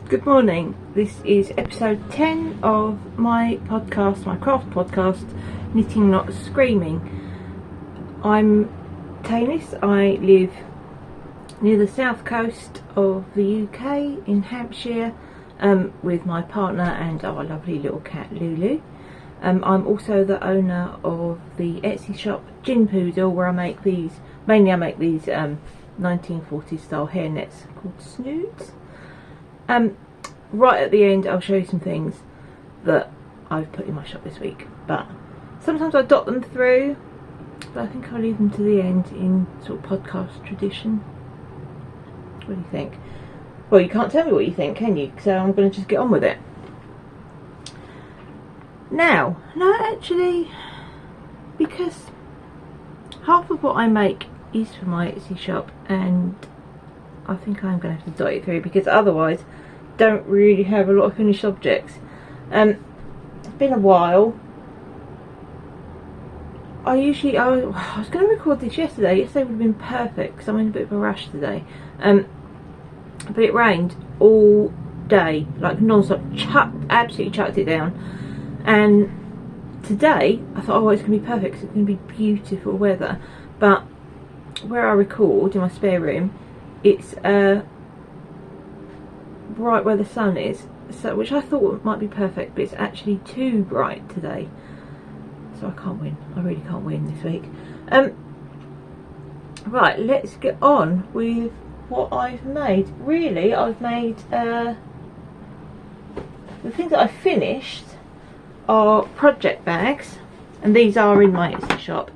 Good morning. This is episode 10 of my podcast, my craft podcast, Knitting Not Screaming. I'm Tanis. I live near the south coast of the UK in Hampshire with my partner and our lovely little cat Lulu. I'm also the owner of the Etsy shop Gin Poodle, where I make these, mainly 1940s style hairnets called snoods. Right at the end I'll show you some things that I've put in my shop this week, but sometimes I dot them through, but I think I'll leave them to the end in sort of podcast tradition. What do you think? Well, you can't tell me what you think, can you? So I'm going to just get on with it. Now, no, actually, because half of what I make is for my Etsy shop, and I think I'm going to have to dot it through because otherwise don't really have a lot of finished objects. It's been a while. I was going to record this yesterday. Yesterday would have been perfect because I'm in a bit of a rush today. But it rained all day, like non-stop, absolutely chucked it down. And today I thought, oh, it's going to be perfect because it's going to be beautiful weather. But where I record in my spare room, it's right where the sun is, so which I thought might be perfect, but it's actually too bright today, so I can't win. I really can't win this week. Right, let's get on with what I've made. Really, I've made the things that I finished are project bags, and these are in my Etsy shop.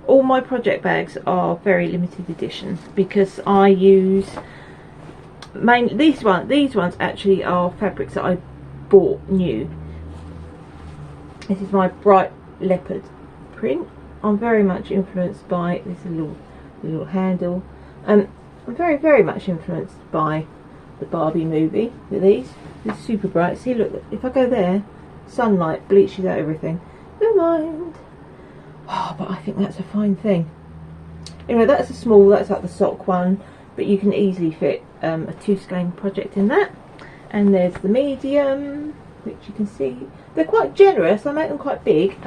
All my project bags are very limited edition because I use these ones actually are fabrics that I bought new. This is my bright leopard print. I'm very much influenced by this little handle. I'm very much influenced by the Barbie movie with these. It's super bright. See, look, if I go there, sunlight bleaches out everything. Never mind. Oh, but I think that's a fine thing. Anyway, that's a small, that's like the sock one, but you can easily fit a 2 skein project in that. And there's the medium, which you can see they're quite generous. I make them quite big.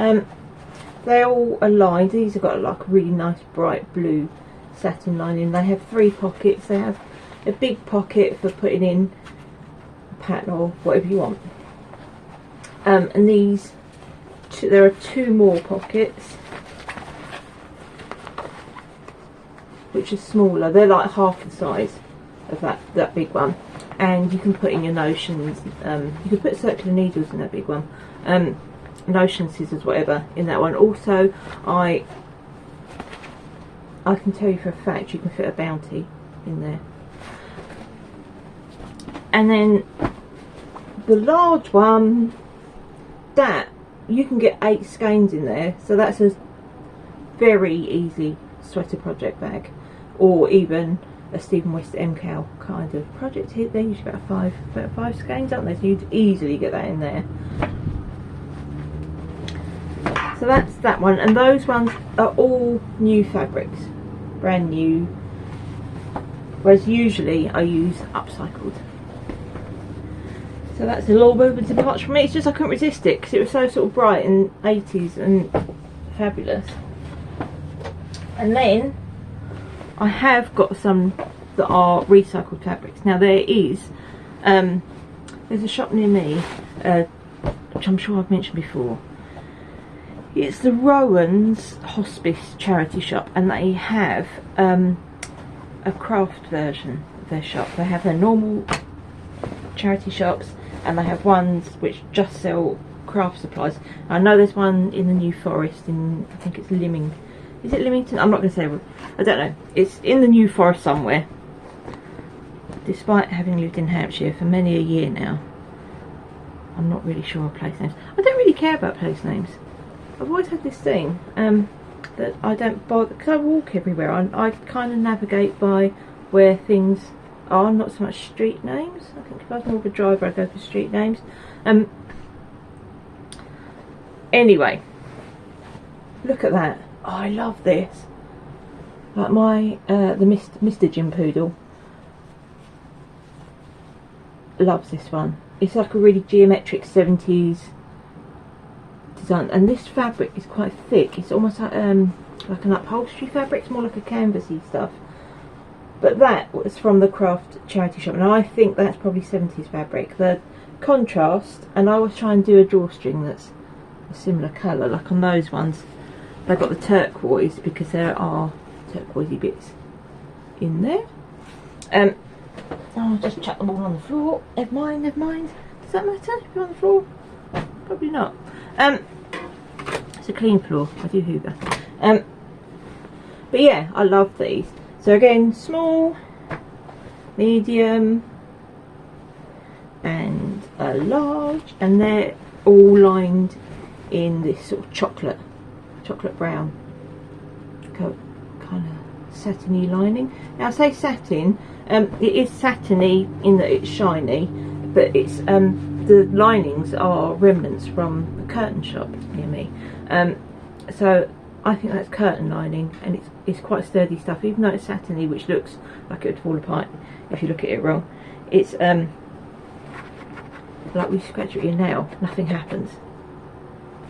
They're all aligned. These have got like a really nice bright blue satin lining. They have 3 pockets. They have a big pocket for putting in a pattern or whatever you want. And these there are 2 more pockets, which are smaller. They're like half the size of that big one, and you can put in your notions. You can put circular needles in that big one, notion scissors, whatever, in that one. Also, I can tell you for a fact you can fit a bounty in there. And then the large one, that you can get 8 skeins in there, so that's a very easy sweater project bag, or even a Stephen West MCAL kind of project. Here, they're usually about 5 skeins, aren't they? So you'd easily get that in there. So that's that one, and those ones are all new fabrics, brand new, whereas usually I use upcycled. So that's a little bit of a departure for me. It's just I couldn't resist it because it was so sort of bright and 80s and fabulous. And then I have got some that are recycled fabrics. Now there is there's a shop near me which I'm sure I've mentioned before. It's the Rowan's Hospice charity shop, and they have a craft version of their shop. They have their normal charity shops, and they have ones which just sell craft supplies. I know there's one in the New Forest in, I think it's Lymington. Is it Lymington? I'm not going to say, I don't know. It's in the New Forest somewhere. Despite having lived in Hampshire for many a year now, I'm not really sure of place names. I don't really care about place names. I've always had this thing that I don't bother, because I walk everywhere. I kind of navigate by where things are, not so much street names. I think if I was more of a driver, I'd go for street names. Anyway, look at that. Oh, I love this. Like my the Mr. Gin Poodle loves this one. It's like a really geometric 70s design, and this fabric is quite thick. It's almost like an upholstery fabric. It's more like a canvasy stuff. But that was from the craft charity shop, and I think that's probably 70s fabric. The contrast, and I was trying to do a drawstring that's a similar colour, like on those ones. They've got the turquoise because there are turquoisey bits in there. I'll just chuck them all on the floor. Never mind, never mind. Does that matter if you're on the floor? Probably not. It's a clean floor. I do hoover. But yeah, I love these. So again, small, medium, and a large, and they're all lined in this sort of chocolate brown kind of satiny lining. Now I say satin, it is satiny in that it's shiny, but it's the linings are remnants from the curtain shop near me. So I think that's curtain lining, and it's quite sturdy stuff, even though it's satiny, which looks like it would fall apart if you look at it wrong. It's like we scratch at your nail, nothing happens,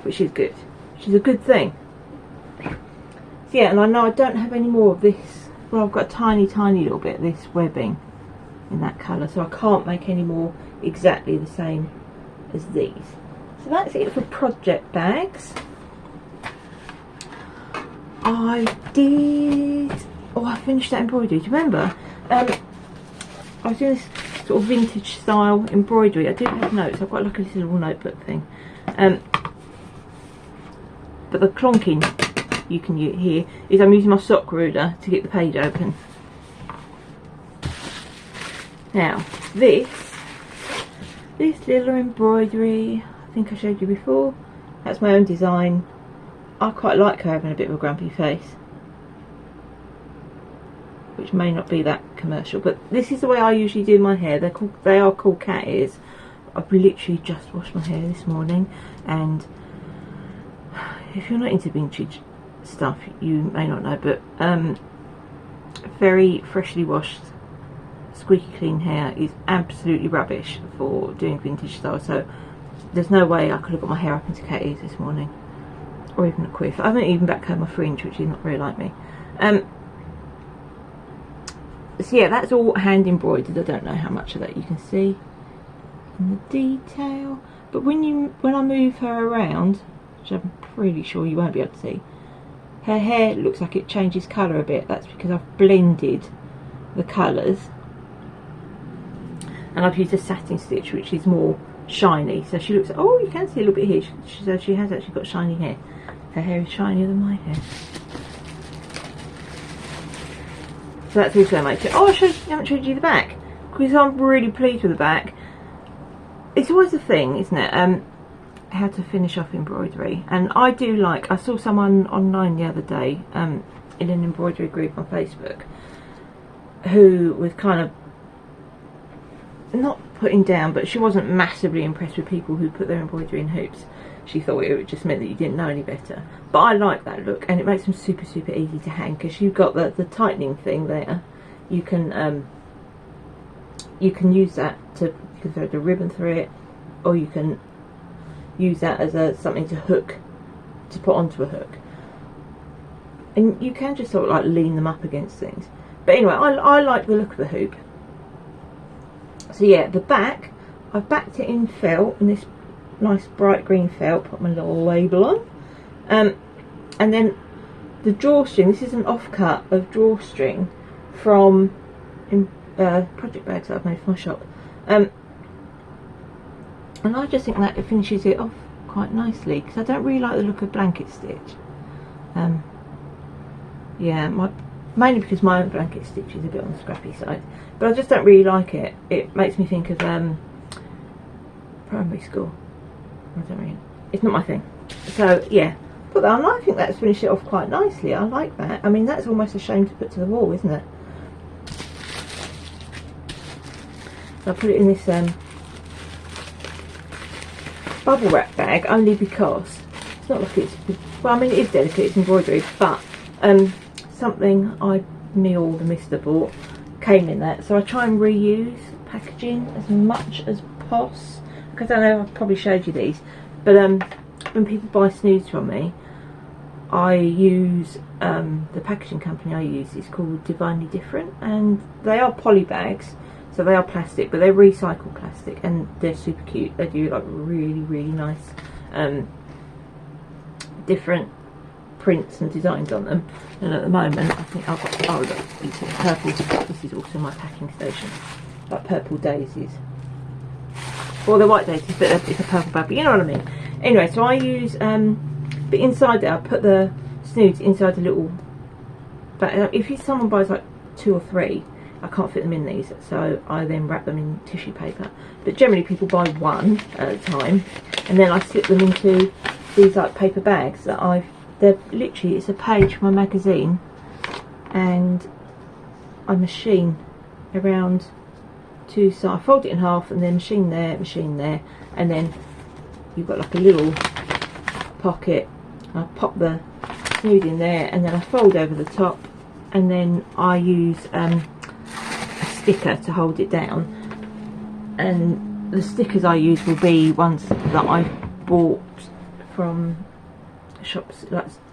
which is good, which is a good thing. So yeah, and I know I don't have any more of this. Well, I've got a tiny little bit of this webbing in that colour, so I can't make any more exactly the same as these. So that's it for project bags. I finished that embroidery. Do you remember? I was doing this sort of vintage style embroidery. I do have notes. I've got like a little notebook thing. But the clonking you can hear is I'm using my sock ruler to get the page open. Now this little embroidery, I think I showed you before. That's my own design. I quite like her having a bit of a grumpy face, which may not be that commercial, but this is the way I usually do my hair. They are called cat ears. I've literally just washed my hair this morning, and if you're not into vintage stuff, you may not know, but very freshly washed, squeaky clean hair is absolutely rubbish for doing vintage style. So there's no way I could have got my hair up into cat ears this morning, or even a quiff. I haven't even back combed my fringe, which is not very like me. So yeah, that's all hand embroidered. I don't know how much of that you can see in the detail, but when I move her around, which I'm pretty sure you won't be able to see, her hair looks like it changes colour a bit. That's because I've blended the colours, and I've used a satin stitch, which is more shiny. So she looks, oh, you can see a little bit here. So she has actually got shiny hair. Her hair is shinier than my hair. So that's also my tip. Oh, I haven't showed you the back, because I'm really pleased with the back. It's always a thing, isn't it? How to finish off embroidery. And I saw someone online the other day in an embroidery group on Facebook who was kind of not putting down, but she wasn't massively impressed with people who put their embroidery in hoops. She thought it just meant that you didn't know any better. But I like that look, and it makes them super easy to hang, because you've got the tightening thing there. You can use that you can throw the ribbon through it, or you can use that as something to put onto a hook, and you can just sort of like lean them up against things. But anyway, I like the look of the hoop. So yeah, the back, I've backed it in felt, in this nice bright green felt, put my little label on, and then the drawstring, this is an offcut of drawstring from project bags that I've made for my shop, and I just think that it finishes it off quite nicely, because I don't really like the look of blanket stitch. Yeah, mainly because my own blanket stitch is a bit on the scrappy side, but I just don't really like it. It makes me think of primary school. It's not my thing. So yeah, put that on. I think that's finished it off quite nicely. I like that. I mean, that's almost a shame to put to the wall, isn't it? So I put it in this bubble wrap bag, only because it's not like it's, well, I mean, it is delicate, it's embroidery, but something Neil the Mister bought came in that, so I try and reuse packaging as much as possible. Because I know I've probably showed you these, but when people buy snoods from me, I use the packaging company I use is called Divinely Different, and they are poly bags, so they are plastic, but they're recycled plastic, and they're super cute. They do like really nice different prints and designs on them. And at the moment I think I've got, oh look, it's purple. This is also my packing station, like purple daisies. Well, they're white daisies, but it's a purple bag, but you know what I mean. Anyway, so I use but inside there I put the snoods inside a little bag. If someone buys like 2 or 3, I can't fit them in these, so I then wrap them in tissue paper. But generally people buy 1 at a time, and then I slip them into these like paper bags that they're literally, it's a page from a magazine, and I machine around 2 sides. I fold it in half and then machine there, and then you've got like a little pocket. I pop the snood in there, and then I fold over the top, and then I use a sticker to hold it down. And the stickers I use will be ones that I bought from shops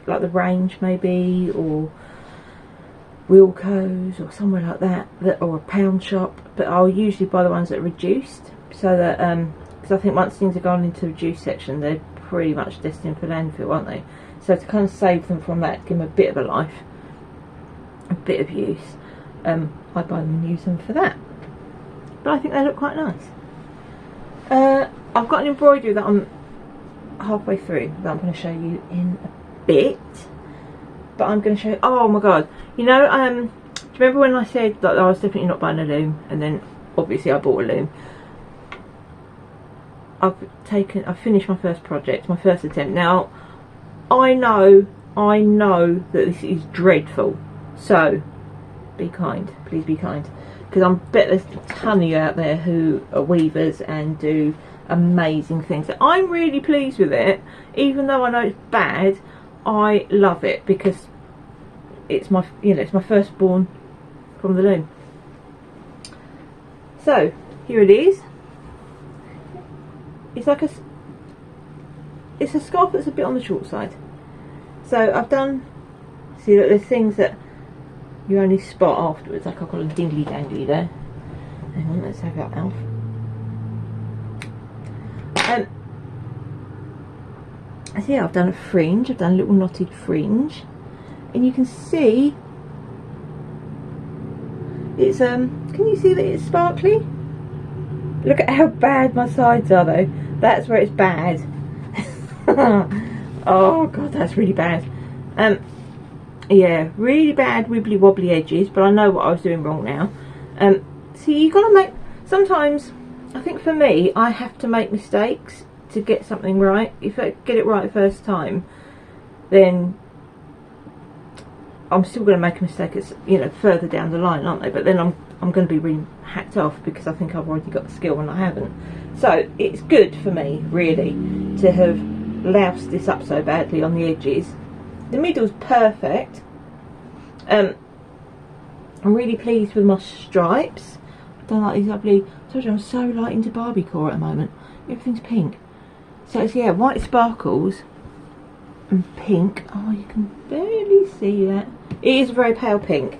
like the Range maybe, or Wilco's or somewhere like that, or a pound shop. But I'll usually buy the ones that are reduced, so that because I think once things are gone into the reduced section, they're pretty much destined for landfill, aren't they? So to kind of save them from that, give them a bit of a life, a bit of use, I buy them and use them for that. But I think they look quite nice. I've got an embroidery that I'm halfway through that I'm going to show you in a bit. But I'm going to show you, oh my god, you know, do you remember when I said that I was definitely not buying a loom, and then obviously I bought a loom? I've finished my first project, my first attempt. Now, I know that this is dreadful, so be kind, please be kind, because I bet there's a ton of you out there who are weavers and do amazing things. I'm really pleased with it, even though I know it's bad. I love it because it's my, you know, it's my firstborn from the loom. So here it is. It's like it's a scarf that's a bit on the short side. So I've done, see that there's things that you only spot afterwards, like I've got a dingly dangly there. Hang on, let's have that Alf. So yeah, I've done a fringe, I've done a little knotted fringe, and you can see it's can you see that it's sparkly? Look at how bad my sides are though. That's where it's bad. Oh god, that's really bad. Yeah, really bad wibbly wobbly edges, but I know what I was doing wrong now. So you gotta make, sometimes I think for me I have to make mistakes to get something right. If I get it right first time, then I'm still going to make a mistake, it's, you know, further down the line, aren't they? But then I'm going to be really hacked off because I think I've already got the skill and I haven't. So it's good for me really to have loused this up so badly on the edges. The middle's perfect. I'm really pleased with my stripes. I've done like these lovely, I told you I'm so light into Barbie core at the moment. Everything's pink. So it's, yeah, white sparkles and pink. Oh, you can barely see that. It is a very pale pink.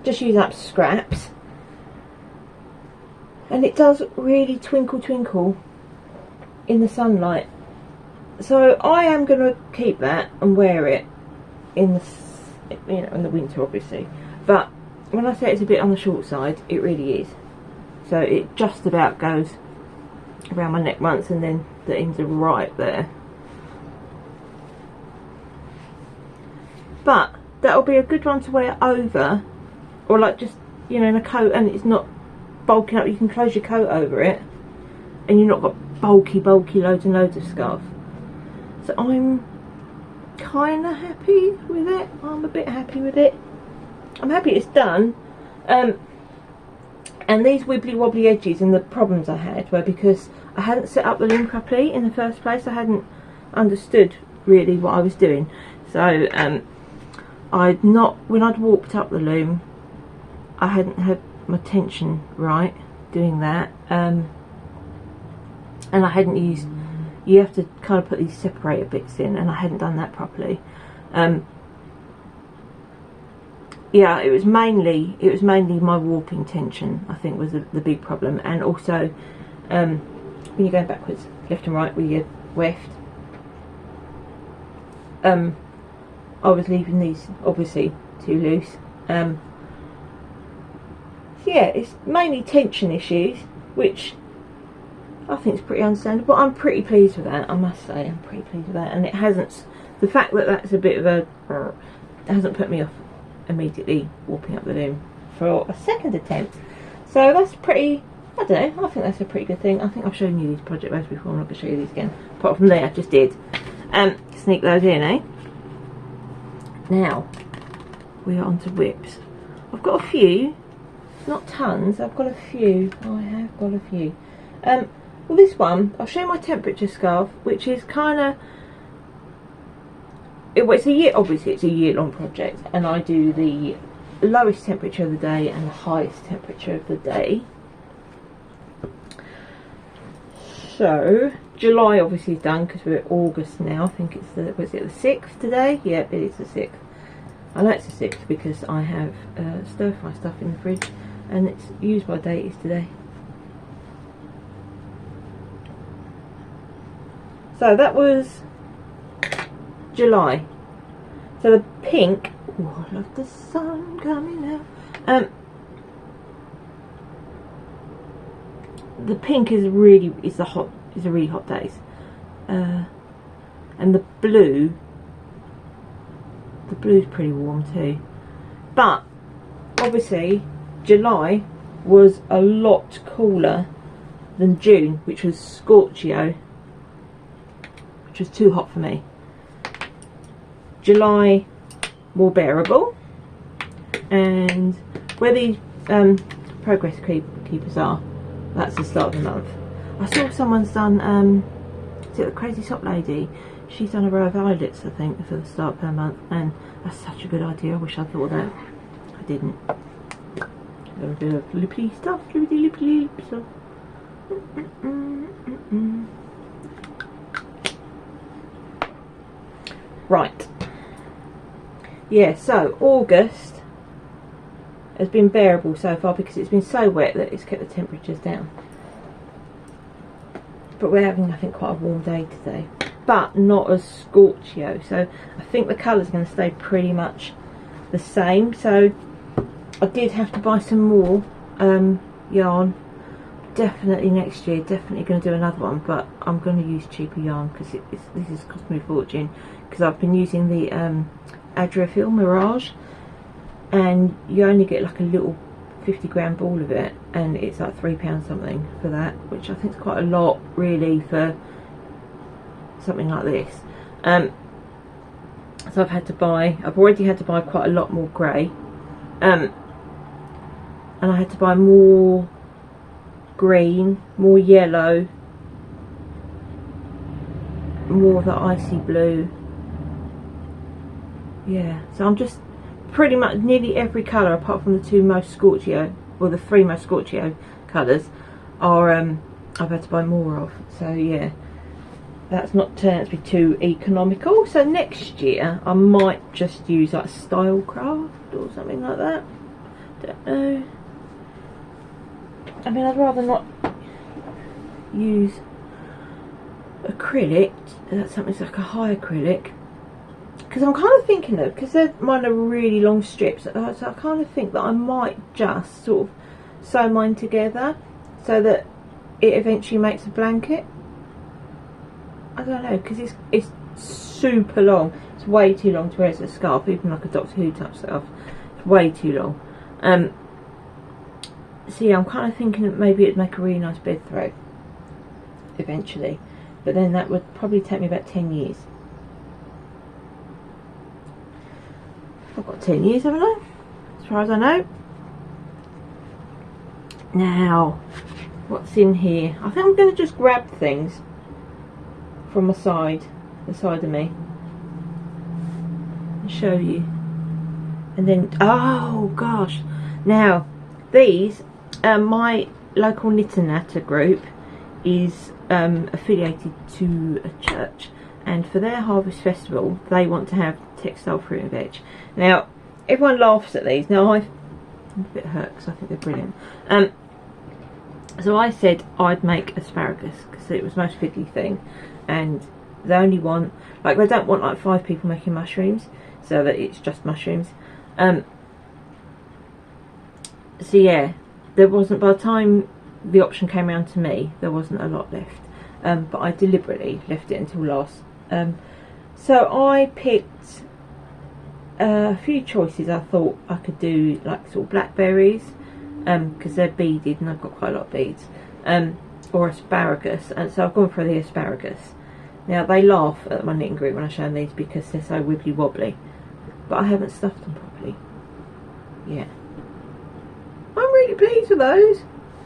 Just using up scraps. And it does really twinkle twinkle in the sunlight. So I am going to keep that and wear it in the, you know, in the winter obviously. But when I say it's a bit on the short side, it really is. So it just about goes around my neck once, and then the ends are right there. But that'll be a good one to wear over, or like just, you know, in a coat, and it's not bulking up. You can close your coat over it and you've not got bulky loads and loads of scarf. So I'm kind of happy with it. I'm a bit happy with it. I'm happy it's done. And these wibbly wobbly edges and the problems I had were because I hadn't set up the loom properly in the first place. I hadn't understood really what I was doing. So I'd not, when I'd warped up the loom, I hadn't had my tension right, doing that, and I hadn't used, you have to kind of put these separator bits in, and I hadn't done that properly. Yeah, it was mainly my warping tension, I think, was the big problem, and also when you're going backwards, left and right with your weft, I was leaving these obviously too loose. So yeah, it's mainly tension issues, which I think is pretty understandable. I'm pretty pleased with that, I must say. I'm pretty pleased with that, and it hasn't, the fact that that's a bit of a, it hasn't put me off immediately warping up the loom for a second attempt. So that's pretty, I don't know, I think that's a pretty good thing. I think I've shown you these project bags before, I'm not going to show you these again. Apart from there, I just did. Sneak those in, eh? Now, we are on to whips. I've got a few, not tons, I've got a few. I have got a few. Well, this one, I'll show you my temperature scarf, which is kind of, it's a year, obviously it's a year-long project, and I do the lowest temperature of the day and the highest temperature of the day. So July obviously is done because we're at August now. I think it's the, was it the 6th today? Yeah, it is the 6th. I know it's the 6th because I have stir-fry stuff in the fridge, and its use by date is today. So that was July. So the pink, oh, I love the sun coming out. The pink is really, is a really hot days, and the blue's pretty warm too. But obviously July was a lot cooler than June, which was Scorchio, which was too hot for me. July more bearable, and where these progress keepers are, that's the start of the month. I saw someone's done, is it the Crazy Sock Lady? She's done a row of eyelets, I think, for the start of her month, and that's such a good idea. I wish I thought of that. I didn't. A bit of lippy stuff, lippy stuff. Right. Yeah, so August has been bearable so far because it's been so wet that it's kept the temperatures down. But we're having, I think, quite a warm day today, but not as Scorchio, so I think the colours are going to stay pretty much the same. So I did have to buy some more yarn, definitely next year, definitely going to do another one, but I'm going to use cheaper yarn because this has cost me a fortune, because I've been using the Adriafil Mirage, and you only get like a little 50-gram ball of it, and it's like £3 something for that, which I think is quite a lot really for something like this. So I've already had to buy quite a lot more grey, and I had to buy more green, more yellow, more of the icy blue. Yeah, so I'm just pretty much nearly every colour apart from the two most Scorchio, or the three most Scorchio colours, are I've had to buy more of. So yeah, that's not turned out to be too economical. So next year I might just use like Stylecraft or something like that. Don't know. I mean, I'd rather not use acrylic. That's something like a high acrylic, because I'm kind of thinking though, because mine are really long strips, so I kind of think that I might just sort of sew mine together so that it eventually makes a blanket. I don't know, because it's super long. It's way too long to wear as a scarf, even like a Doctor Who type scarf. It's way too long. So yeah, I'm kind of thinking that maybe it'd make a really nice bed throw eventually, but then that would probably take me about 10 years. I've got 10 years, haven't I? As far as I know. Now, what's in here? I think I'm going to just grab things from the side of me and show you. And then, oh gosh, now these, my local knitter natter group is affiliated to a church, and for their harvest festival they want to have textile fruit and veg. Now everyone laughs at these. Now I'm a bit hurt because I think they're brilliant. So I said I'd make asparagus because it was the most fiddly thing, and they only want, like, they don't want like 5 people making mushrooms, so that it's just mushrooms. So yeah, there wasn't, by the time the option came around to me, there wasn't a lot left, but I deliberately left it until last. So I picked a few choices. I thought I could do like sort of blackberries, because they're beaded and I've got quite a lot of beads, or asparagus, and so I've gone for the asparagus. Now they laugh at my knitting group when I show them these because they're so wibbly wobbly, but I haven't stuffed them properly yet. I'm really pleased with those.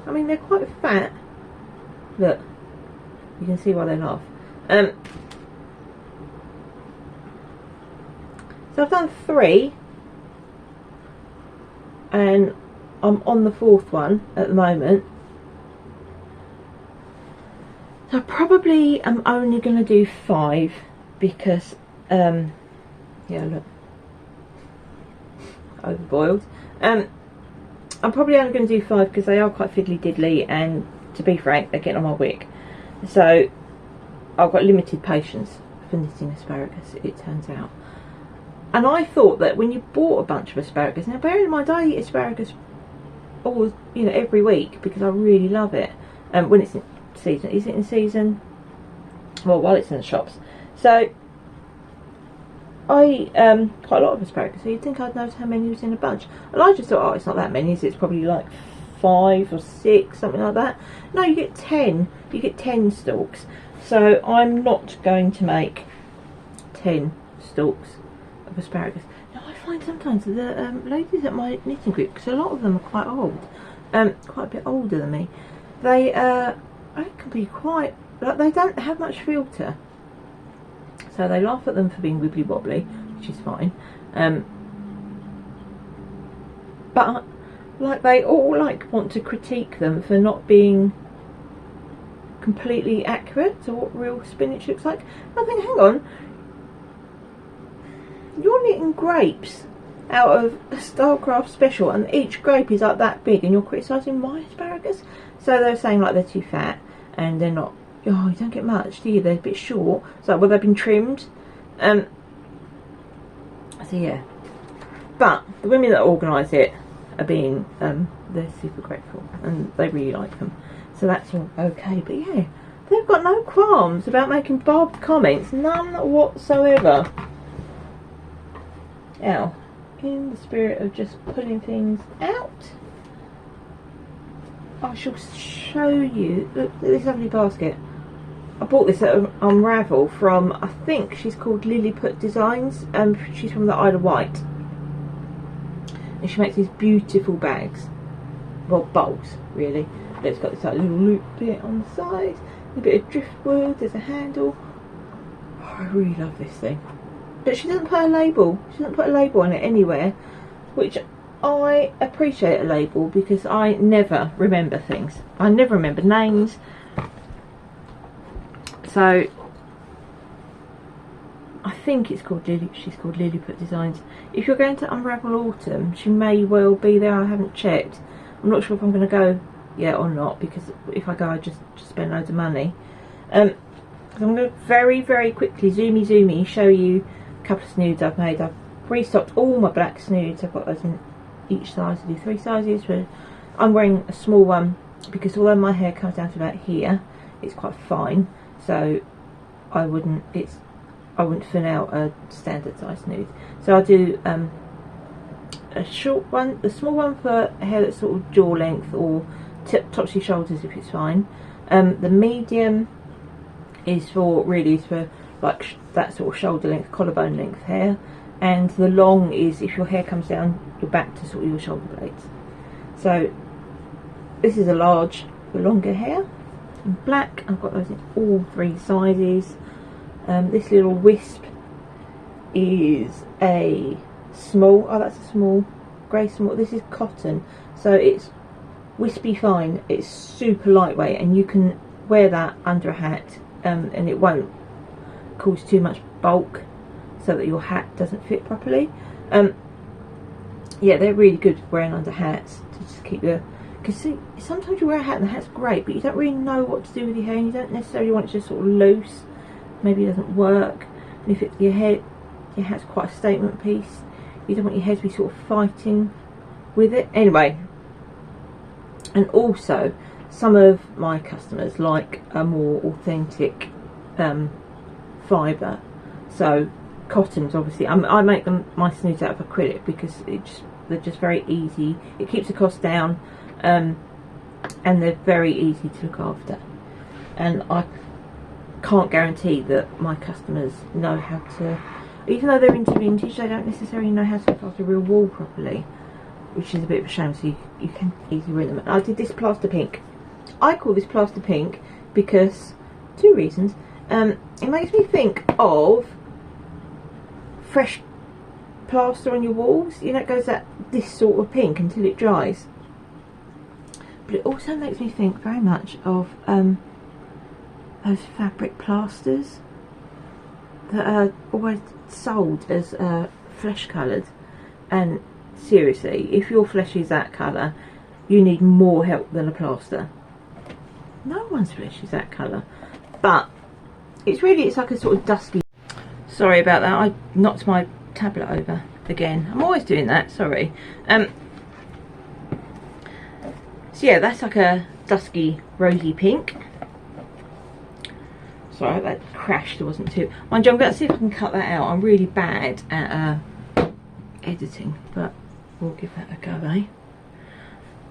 I mean, they're quite fat. Look, you can see why they laugh. So I've done 3, and I'm on the 4th one at the moment. So I probably am only going to do 5 because, yeah, look, overboiled. I'm probably only going to do 5 because they are quite fiddly diddly, and to be frank, they're getting on my wick. So I've got limited patience for knitting asparagus, it turns out. And I thought that when you bought a bunch of asparagus, now bear in mind I eat asparagus all, you know, every week because I really love it. When it's in season. Is it in season? Well, while it's in the shops. So I eat quite a lot of asparagus, so you'd think I'd notice how many was in a bunch, and I just thought, oh, it's not that many, it's probably like 5 or 6, something like that. No, you get 10. You get 10 stalks. So I'm not going to make 10 stalks of asparagus. Now I find sometimes the ladies at my knitting group, because a lot of them are quite old, quite a bit older than me, they can be quite, like, they don't have much filter. So they laugh at them for being wibbly wobbly, which is fine. But like they all like want to critique them for not being completely accurate to what real spinach looks like. I think, hang on, you're knitting grapes out of a Stylecraft special, and each grape is like that big, and you're criticising my asparagus. So they're saying like they're too fat and they're not. Oh, you don't get much, do you? They're a bit short. So, well, they've been trimmed. So yeah. But the women that organise it are being, they're super grateful and they really like them. So that's all okay. But yeah, they've got no qualms about making barbed comments. None whatsoever. Now, in the spirit of just pulling things out, I shall show you. Look at this lovely basket. I bought this at Unravel from, I think she's called Lilliput Designs. She's from the Isle of Wight, and she makes these beautiful bags, well, bowls really. But it's got this like little loop bit on the side, a bit of driftwood, there's a handle. Oh, I really love this thing. But she doesn't put a label. She doesn't put a label on it anywhere, which I appreciate a label because I never remember things. I never remember names. So I think it's called she's called Lilliput Designs. If you're going to Unravel Autumn, she may well be there. I haven't checked. I'm not sure if I'm going to go yet or not, because if I go I just spend loads of money. I'm going to very quickly zoomy show you a couple of snoods I've made. I've restocked all my black snoods. I've got those in each size. I do 3 sizes. But I'm wearing a small one because although my hair comes down to about here, it's quite fine. So I wouldn't thin out a standard size snood. So I'll do a short one, the small one for hair that's sort of jaw length or tops your shoulders if it's fine. The medium is for like that sort of shoulder length, collarbone length hair, and the long is if your hair comes down your back to sort of your shoulder blades. So this is a large for longer hair. In black, I've got those in all 3 sizes. This little wisp is a small. Oh, that's a small, grey small. This is cotton, so it's wispy fine. It's super lightweight, and you can wear that under a hat, and it won't cause too much bulk so that your hat doesn't fit properly. Yeah, they're really good wearing under hats to just keep the, because see, sometimes you wear a hat and the hat's great, but you don't really know what to do with your hair, and you don't necessarily want it just sort of loose. Maybe it doesn't work, and if it's your hat's quite a statement piece, you don't want your hair to be sort of fighting with it. Anyway, and also some of my customers like a more authentic fibre, so cottons obviously. I make them my snoods out of acrylic because they're just very easy. It keeps the cost down, and they're very easy to look after. And I can't guarantee that my customers know how to, even though they're into vintage, they don't necessarily know how to look after real wool properly, which is a bit of a shame. So you can easily ruin them. I did this plaster pink. I call this plaster pink because two reasons. It makes me think of fresh plaster on your walls. You know, it goes that this sort of pink until it dries. But it also makes me think very much of those fabric plasters that are always sold as flesh coloured. And seriously, if your flesh is that colour, you need more help than a plaster. No one's flesh is that colour, but it's like a sort of dusky. Sorry about that, I knocked my tablet over again. I'm always doing that, sorry. So yeah, that's like a dusky rosy pink. Sorry, that crashed. It wasn't too. Mind you, I'm going to see if I can cut that out. I'm really bad at editing, but we'll give that a go, eh?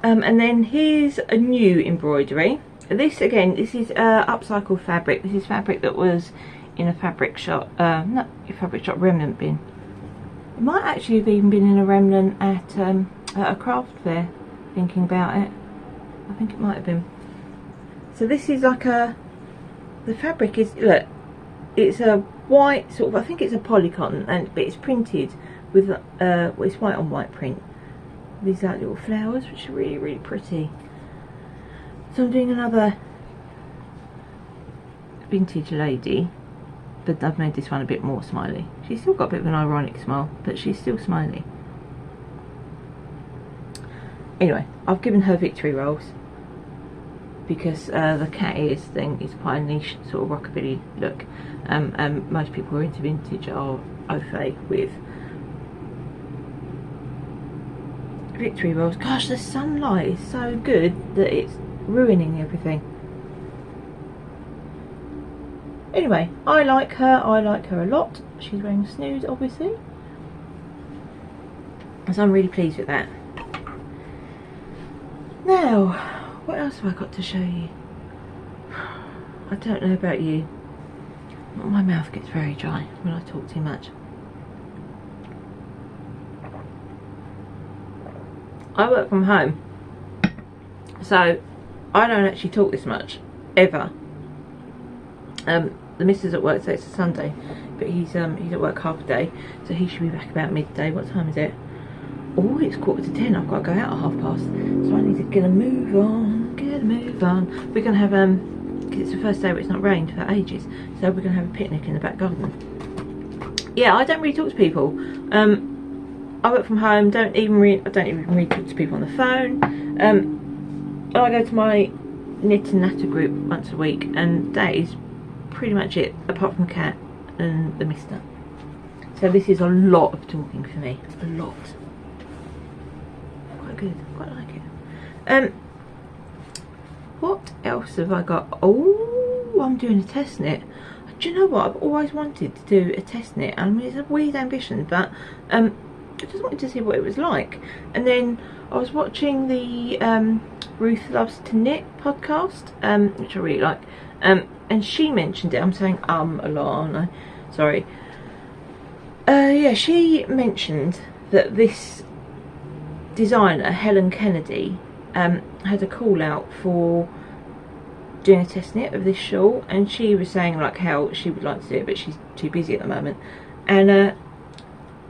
And then here's a new embroidery. This again, this is upcycled fabric. This is fabric that was in a fabric shop, not a fabric shop remnant bin. It might actually have even been in a remnant at a craft fair. Thinking about it, I think it might have been. So this is like the fabric is, look, it's a white sort of, I think it's a polycotton, but it's printed with well, it's white on white print. These are little flowers which are really, really pretty. So I'm doing another vintage lady, but I've made this one a bit more smiley. She's still got a bit of an ironic smile, but she's still smiley. Anyway, I've given her victory rolls because the cat ears thing is quite a niche sort of rockabilly look, and most people who are into vintage are au fait with victory rolls. Gosh, the sunlight is so good that it's ruining everything. Anyway, I like her a lot. She's wearing snoods obviously, so I'm really pleased with that. Now, what else have I got to show you? I don't know about you, but my mouth gets very dry when I talk too much. I work from home, so I don't actually talk this much, ever. The missus at work says it's a Sunday, but he's at work half a day, so he should be back about midday. What time is it? Oh, it's 9:45. I've got to go out at 30:30, so I need to get a move on. We're going to have, because it's the first day where it's not rained for ages, so we're going to have a picnic in the back garden. Yeah, I don't really talk to people. I work from home, I don't even really talk to people on the phone. I go to my knit and natter group once a week, and that is pretty much it, apart from Cat and the mister. So this is a lot of talking for me, a lot. Quite good, quite like it. What else have I got? Oh, I'm doing a test knit. Do you know what? I've always wanted to do a test knit. I mean, it's a weird ambition, but I just wanted to see what it was like. And then I was watching the Ruth Loves to Knit podcast, which I really like. And she mentioned it. I'm saying a lot, aren't I? Sorry. Yeah, she mentioned that this designer, Helen Kennedy, had a call out for doing a test knit of this shawl, and she was saying like how she would like to do it, but she's too busy at the moment. And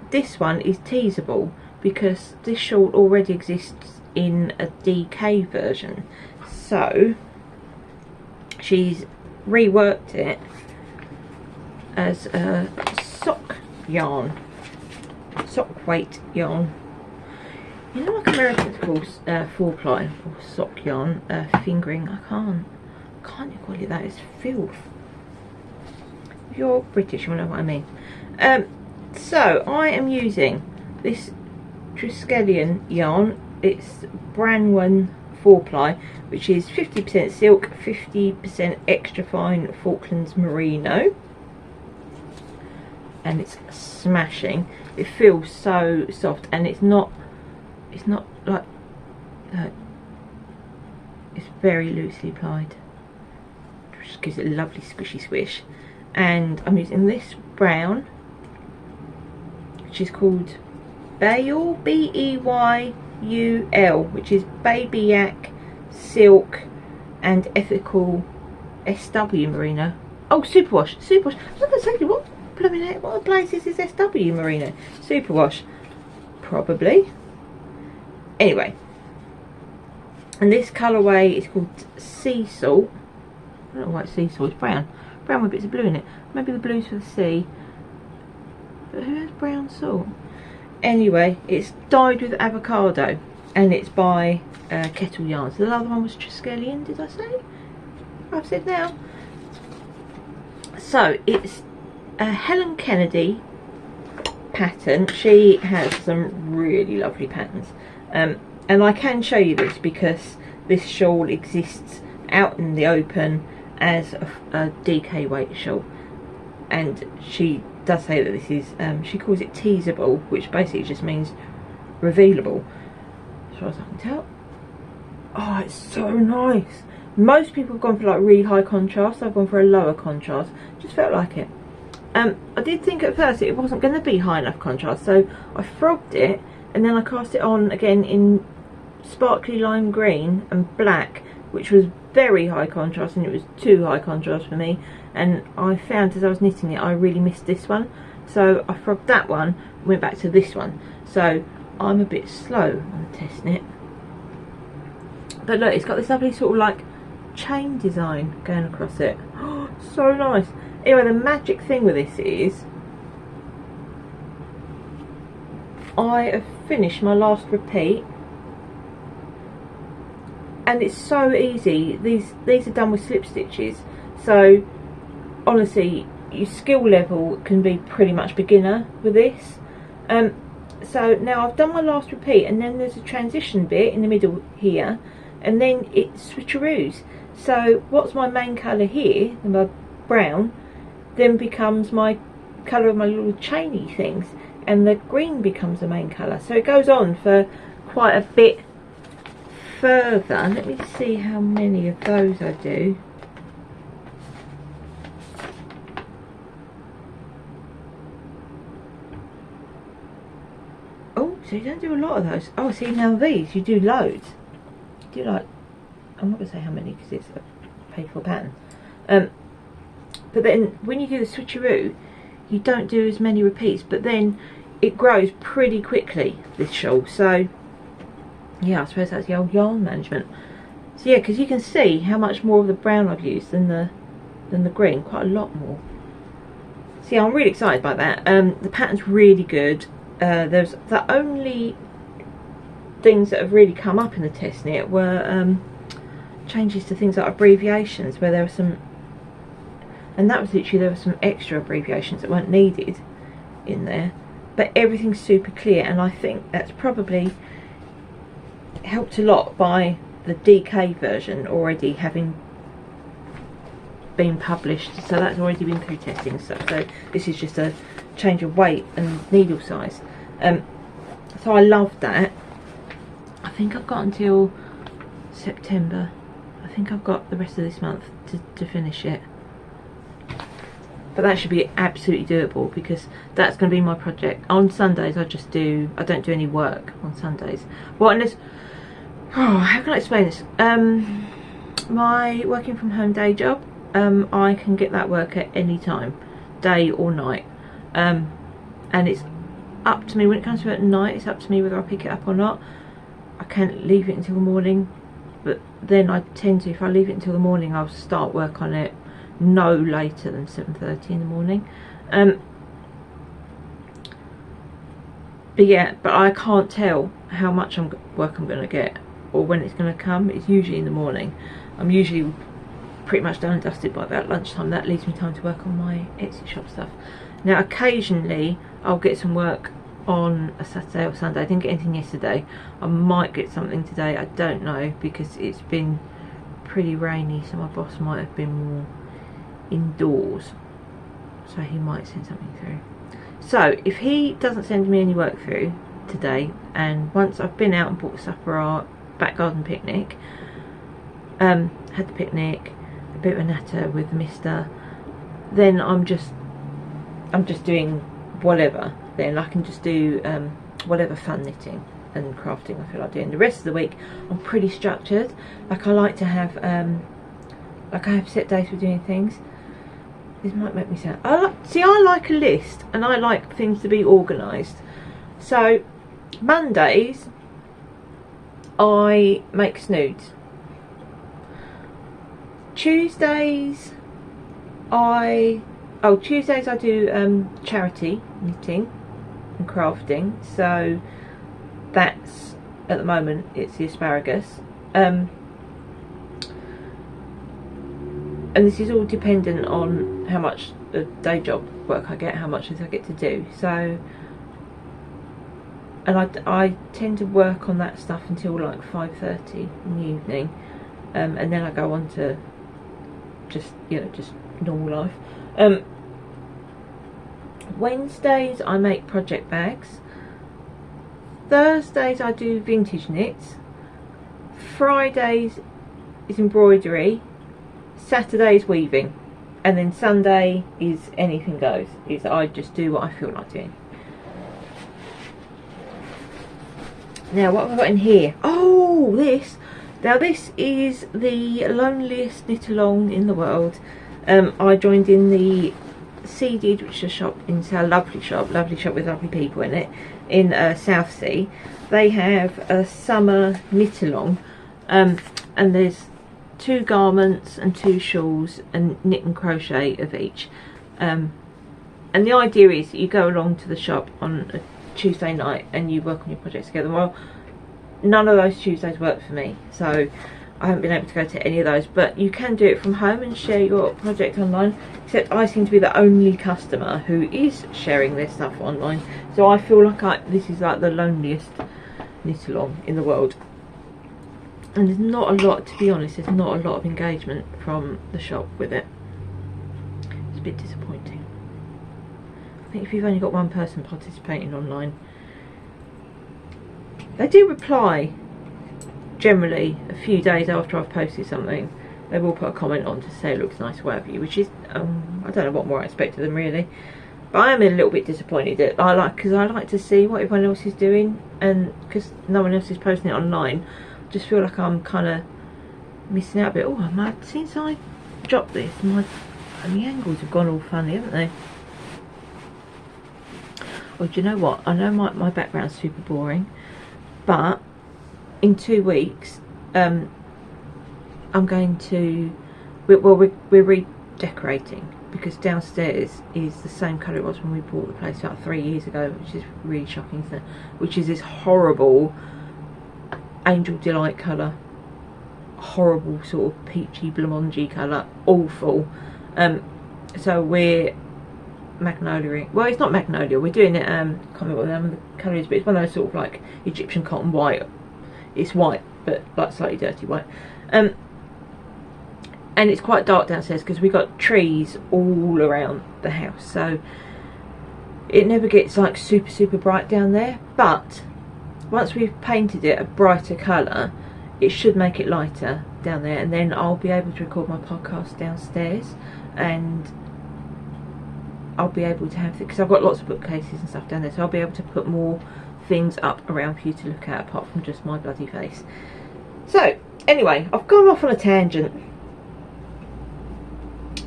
this one is teasable because this shawl already exists in a DK version. So she's reworked it as a sock yarn, sock weight yarn. You know, like Americans call 4-ply or sock yarn fingering. I can't call it that. It's filth. If you're British, you'll know what I mean. So I am using this Triskelion yarn. It's Brown 4-ply, which is 50% silk, 50% extra fine Falklands Merino, and it's smashing. It feels so soft, and it's not like it's very loosely applied, which gives it a lovely squishy squish. And I'm using this brown, which is called Bayul, B-E-Y-U-L, which is Baby Yak Silk and Ethical SW Merino. Oh, Superwash. I was going to say, what place is this SW Merino? Superwash, probably. Anyway, and this colourway is called Sea Salt. I don't know why it's sea salt. It's brown with bits of blue in it. Maybe the blue's for the sea. But who has brown salt? Anyway, it's dyed with avocado, and it's by Kettle Yarn. So the other one was Triskelion, did I say? I've said now. So it's a Helen Kennedy pattern. She has some really lovely patterns, and I can show you this because this shawl exists out in the open as a DK weight shawl, and she does say that this is she calls it teasable, which basically just means revealable, as far as I can tell. Oh, it's so nice. Most people have gone for like really high contrast. I've gone for a lower contrast. Just felt like it. I did think at first it wasn't going to be high enough contrast, so I frogged it and then I cast it on again in sparkly lime green and black, which was very high contrast, and it was too high contrast for me. And I found as I was knitting it, I really missed this one, so I frogged that one, went back to this one. So I'm a bit slow on the test knit. But look, it's got this lovely sort of like chain design going across it. Oh, so nice. Anyway, the magic thing with this is I have finished my last repeat, and it's so easy. These are done with slip stitches, so honestly your skill level can be pretty much beginner with this. So now I've done my last repeat, and then there's a transition bit in the middle here, and then it switcheroos. So what's my main colour here, my brown, then becomes my colour of my little chainy things, and the green becomes the main colour. So it goes on for quite a bit further. Let me see how many of those I do. Oh, so you don't do a lot of those. Oh, see, now these you do loads. You do like, I'm not going to say how many because it's a paid for pattern. But then when you do the switcheroo, you don't do as many repeats, but then it grows pretty quickly, this shawl. So yeah, I suppose that's the old yarn management. So yeah, because you can see how much more of the brown I've used than the green, quite a lot more. So yeah, I'm really excited by that. The pattern's really good. There's the only things that have really come up in the test knit were changes to things like abbreviations, where there were some, and that was literally, there were some extra abbreviations that weren't needed in there, but everything's super clear, and I think that's probably helped a lot by the DK version already having been published, so that's already been through testing and stuff. So this is just a change of weight and needle size. So I love that. I think I've got until September. I think I've got the rest of this month to finish it. But that should be absolutely doable, because that's going to be my project. On Sundays I don't do any work on Sundays. Well, unless, how can I explain this? My working from home day job, I can get that work at any time, day or night. And it's up to me when it comes to it at night. It's up to me whether I pick it up or not. I can't leave it until the morning, but then I tend to, if I leave it until the morning, I'll start work on it no later than 7:30 in the morning. But yeah, but I can't tell how much work I'm going to get or when it's going to come. It's usually in the morning. I'm usually pretty much done and dusted by about lunchtime. That leaves me time to work on my Etsy shop stuff. Now occasionally I'll get some work on a Saturday or Sunday. I didn't get anything yesterday. I might get something today, I don't know, because it's been pretty rainy, so my boss might have been more indoors, so he might send something through. So if he doesn't send me any work through today, and once I've been out and bought stuff for our back garden picnic, had the picnic, a bit of a natter with the mister, then I'm just doing whatever. Then I can just do whatever fun knitting and crafting I feel like doing. The rest of the week I'm pretty structured. Like I like to have like I have set days for doing things. This might make me sound, I like a list, and I like things to be organised. So Mondays I make snoods. Tuesdays I do charity knitting and crafting, so that's, at the moment it's the asparagus, and this is all dependent on how much day job work I get, how much I get to do. So, and I tend to work on that stuff until like 5:30 in the evening, and then I go on to just normal life. Wednesdays I make project bags. Thursdays I do vintage knits. Fridays is embroidery. Saturday's weaving, and then Sunday is anything goes. I just do what I feel like doing. Now what have I got in here? Oh, this. Now this is the loneliest knit along in the world. I joined in the Seeded, which is a shop in South, lovely shop with lovely people in it, in Southsea. They have a summer knit along, and there's 2 garments and 2 shawls and knit and crochet of each, and the idea is that you go along to the shop on a Tuesday night and you work on your projects together. Well, none of those Tuesdays work for me, so I haven't been able to go to any of those, but you can do it from home and share your project online, except I seem to be the only customer who is sharing their stuff online, so I feel like this is like the loneliest knit along in the world. And there's not a lot, to be honest, there's not a lot of engagement from the shop with it. It's a bit disappointing. I think if you've only got one person participating online, they do reply generally a few days after I've posted something. They will put a comment on to say it looks nice, whatever, which is I don't know what more I expect of them really, but I am a little bit disappointed that because I like to see what everyone else is doing, and because no one else is posting it online, I just feel like I'm kind of missing out a bit. Since I dropped this, my angles have gone all funny, haven't they? Well, do you know what, I know my background's super boring, but in 2 weeks I'm going to, we're redecorating, because downstairs is the same colour it was when we bought the place about 3 years ago, which is really shocking, isn't it? Which is this horrible Angel Delight colour, horrible sort of peachy blancmange colour, awful. So we're magnolia, well it's not magnolia, we're doing it, can't remember what the name of the colour is, but it's one of those sort of like Egyptian cotton white. It's white, but like slightly dirty white, and it's quite dark downstairs because we've got trees all around the house, so it never gets like super bright down there. But once we've painted it a brighter colour, it should make it lighter down there, and then I'll be able to record my podcast downstairs, and I'll be able to have, because I've got lots of bookcases and stuff down there, so I'll be able to put more things up around for you to look at apart from just my bloody face. So anyway, I've gone off on a tangent.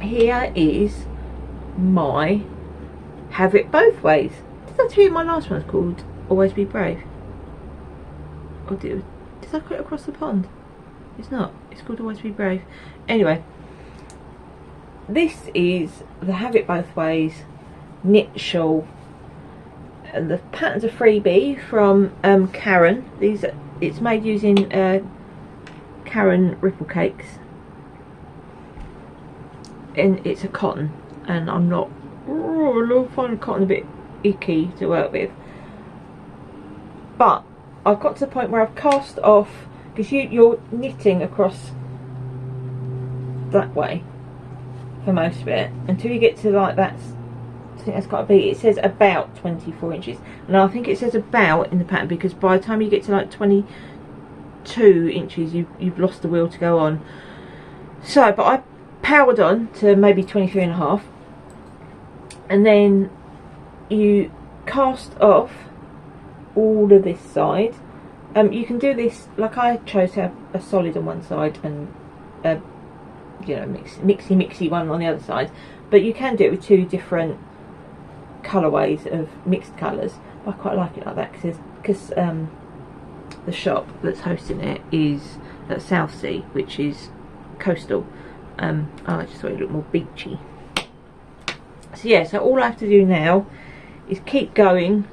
Here is my Have It Both Ways. Did I tell you my last one's called Always Be Brave? Or Did I put it across the pond? It's not. It's called Always Be Brave. Anyway, this is the Have It Both Ways knit shawl, and the pattern's a freebie from Caron. It's made using Caron Ripple Cakes, and it's a cotton, and I'm not I find cotton a bit icky to work with, but I've got to the point where I've cast off, because you're knitting across that way for most of it until you get to like that. I think that's got to be, it says about 24 inches, and I think it says about in the pattern because by the time you get to like 22 inches you've lost the wheel to go on. So but I powered on to maybe 23.5, and then you cast off all of this side. You can do this, like I chose to have a solid on one side and a, you know, mixy one on the other side, but you can do it with two different colourways of mixed colours. I quite like it like that because the shop that's hosting it is at Southsea, which is coastal. I just thought it looked more beachy. So yeah, so all I have to do now is keep going.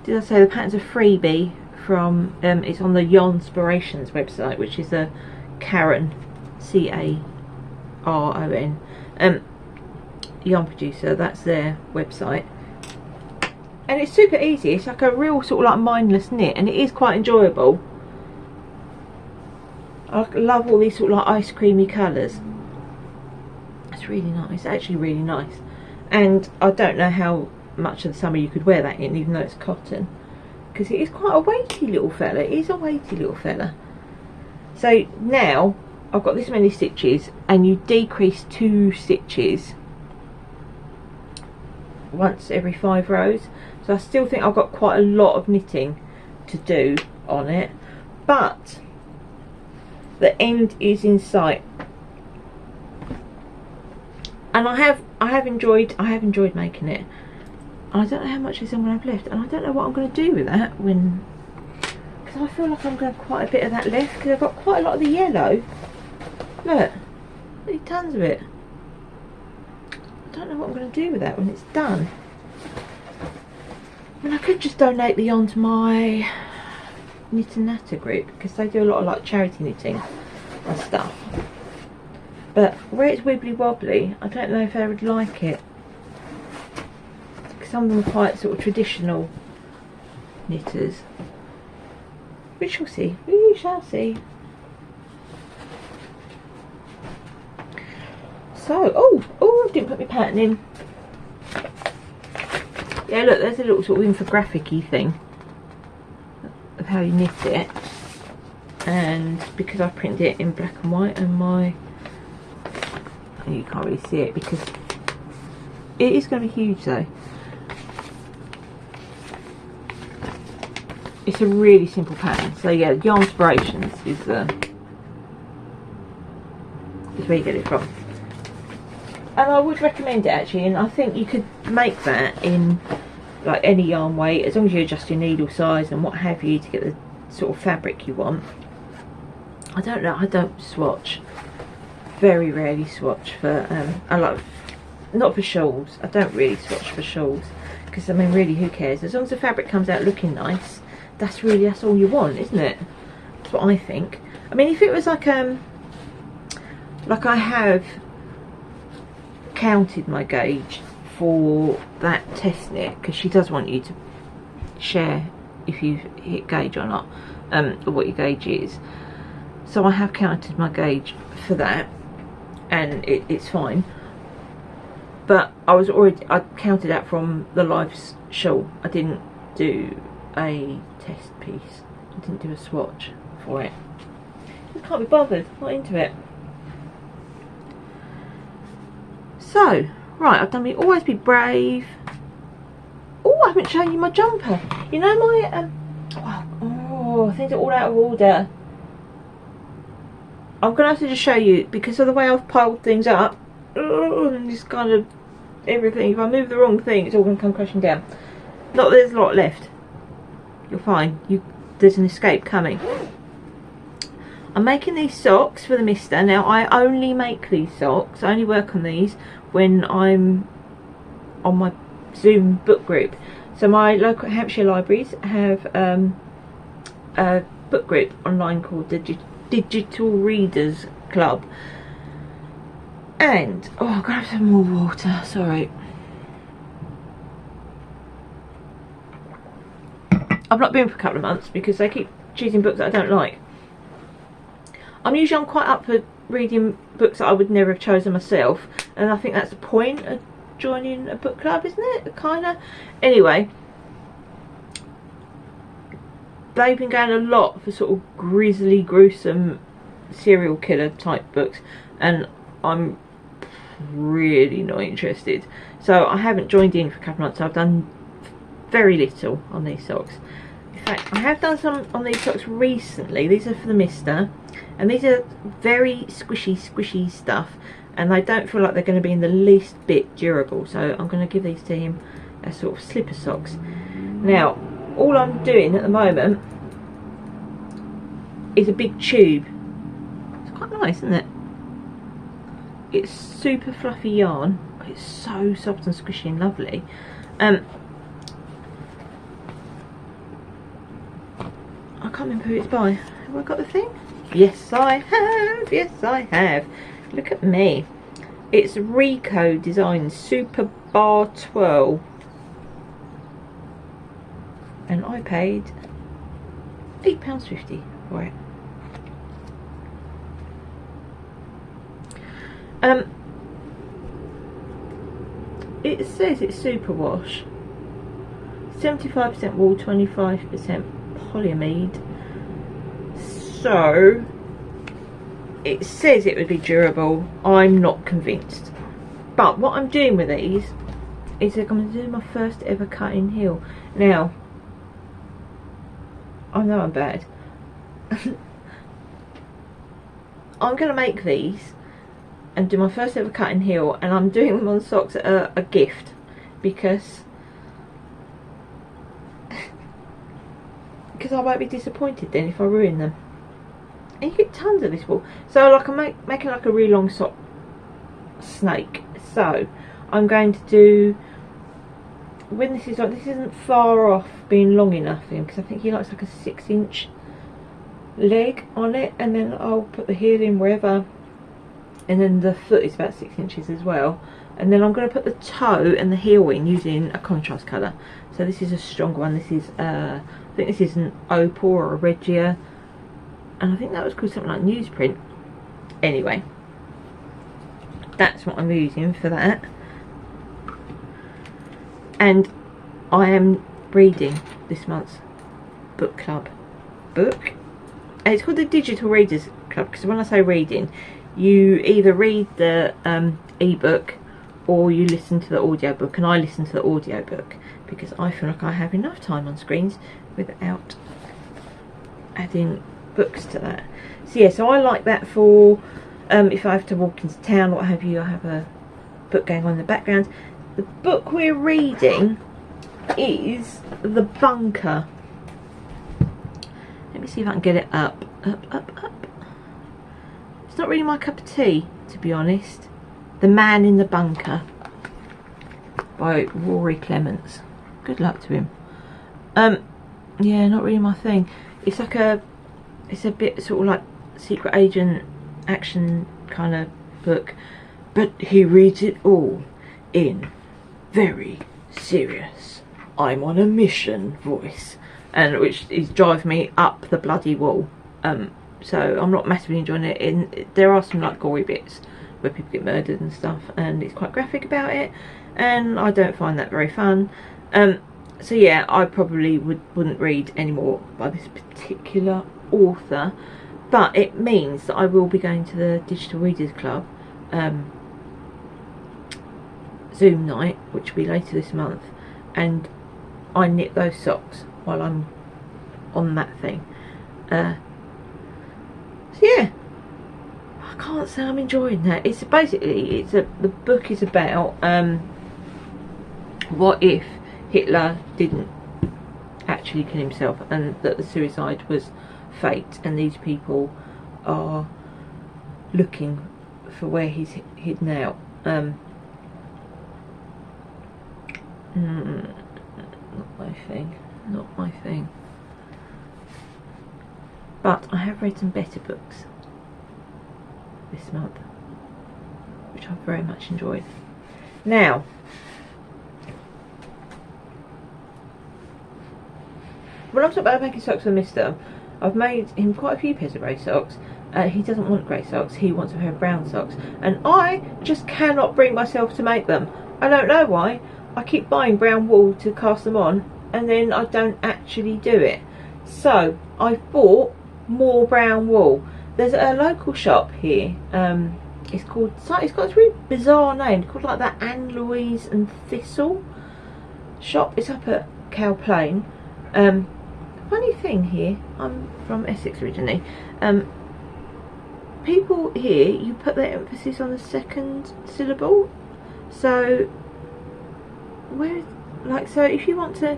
Did I say the pattern's a freebie from it's on the Yarnspirations website, which is a Caron, Caron, yarn producer. That's their website, and it's super easy. It's like a real sort of like mindless knit, and it is quite enjoyable. I love all these sort of like ice creamy colours. It's really nice. It's actually really nice, and I don't know how much of the summer you could wear that in, even though it's cotton, because it is quite a weighty little fella. It is a weighty little fella. So now I've got this many stitches, and you decrease 2 stitches once every 5 rows. So I still think I've got quite a lot of knitting to do on it, but the end is in sight, and I have enjoyed making it. I don't know how much is I'm going to have left, and I don't know what I'm going to do with that because I feel like I'm going to have quite a bit of that left, because I've got quite a lot of the yellow. Look, tons of it. I don't know what I'm going to do with that when it's done. I mean, I could just donate the yarn to my Knit and Natter group, because they do a lot of like charity knitting and stuff, but where it's wibbly wobbly, I don't know if they would like it. Some of them are quite sort of traditional knitters. We shall see. We shall see. So, oh, I didn't put my pattern in. Yeah, look, there's a little sort of infographic-y thing of how you knit it. And because I printed it in black and white, and you can't really see it because it is going to be huge though. It's a really simple pattern. So yeah, Yarnspirations is where you get it from. And I would recommend it actually, and I think you could make that in like any yarn weight, as long as you adjust your needle size and what have you to get the sort of fabric you want. I don't know, I don't swatch. Very rarely swatch for not for shawls. I don't really swatch for shawls, because I mean really who cares? As long as the fabric comes out looking nice, that's all you want, isn't it? That's what I think. I mean, if it was like I have counted my gauge for that test knit, because she does want you to share if you hit gauge or not, or what your gauge is. So I have counted my gauge for that, and it's fine. But I counted out from the Life's shawl. I didn't do a test piece. I didn't do a swatch for it. I can't be bothered. Not into it. So, right, I've done me Always Be Brave. Oh, I haven't shown you my jumper. You know my things are all out of order. I'm gonna have to just show you because of the way I've piled things up. And just kind of everything. If I move the wrong thing, it's all gonna come crashing down. Not that there's a lot left. You're fine. there's an escape coming. I'm making these socks for the mister. Now I only make these socks, I only work on these when I'm on my Zoom book group. So my local Hampshire libraries have a book group online called the Digital Readers Club. And, oh, I'm gonna have some more water, sorry. I've not been for a couple of months because they keep choosing books that I don't like. I'm quite up for reading books that I would never have chosen myself, and I think that's the point of joining a book club, isn't it? Kinda. Anyway, they've been going a lot for sort of grisly, gruesome serial killer type books, and I'm really not interested. So I haven't joined in for a couple of months. I've done very little on these socks. In fact, I have done some on these socks recently. These are for the mister, and these are very squishy stuff, and they don't feel like they're going to be in the least bit durable, so I'm going to give these to him as sort of slipper socks. Now all I'm doing at the moment is a big tube. It's quite nice, isn't it? It's super fluffy yarn, but it's so soft and squishy and lovely. I can't remember who it's by. Have I got the thing? Yes I have, yes I have. Look at me. It's Rico Design Super Bar Twirl, and I paid £8.50 for it. It says it's superwash, 75% wool, 25% polyamide. So it says it would be durable. I'm not convinced. But what I'm doing with these is I'm going to do my first ever cut-in heel. Now, I know I'm bad. I'm going to make these and do my first ever cut-in heel, and I'm doing them on socks that are a gift, because I won't be disappointed then if I ruin them. And you get tons of this wool. So like I'm making like a really long sock snake. So I'm going to do, when this is like, this isn't far off being long enough for him, because I think he likes like a 6-inch leg on it, and then I'll put the heel in wherever, and then the foot is about 6 inches as well, and then I'm going to put the toe and the heel in using a contrast colour. So this is a stronger one. This is I think this is an opal or a Regia, and I think that was called something like newsprint. Anyway, that's what I'm using for that. And I am reading this month's book club book, and it's called the Digital Readers Club, because when I say reading, you either read the ebook or you listen to the audiobook, and I listen to the audiobook because I feel like I have enough time on screens without adding books to that. So yeah, so I like that for if I have to walk into town or what have you, I have a book going on in the background. The book we're reading is The Bunker. Let me see if I can get it up. Up. It's not really my cup of tea, to be honest. The Man in the Bunker by Rory Clements. Good luck to him. Yeah, not really my thing. It's like it's a bit sort of like secret agent action kind of book, but he reads it all in very serious, I'm on a mission voice, and which is driving me up the bloody wall. So I'm not massively enjoying it. There are some like gory bits where people get murdered and stuff, and it's quite graphic about it, and I don't find that very fun. So yeah, I probably wouldn't read anymore by this particular author, but it means that I will be going to the Digital Readers Club Zoom night, which will be later this month, and I knit those socks while I'm on that thing. So yeah, I can't say I'm enjoying that. It's basically, the book is about what if Hitler didn't actually kill himself and that the suicide was faked, and these people are looking for where he's hidden out. Not my thing, not my thing. But I have read some better books this month, which I've very much enjoyed. Now, when I'm talking about making socks for Mr., I've made him quite a few pairs of grey socks. He doesn't want grey socks, he wants a pair of brown socks. And I just cannot bring myself to make them. I don't know why. I keep buying brown wool to cast them on, and then I don't actually do it. So, I've bought more brown wool. There's a local shop here. It's got this really bizarre name. It's called like that Anne Louise and Thistle shop. It's up at Cow Plain. Funny thing here, I'm from Essex originally. People here, you put their emphasis on the second syllable. So so if you want to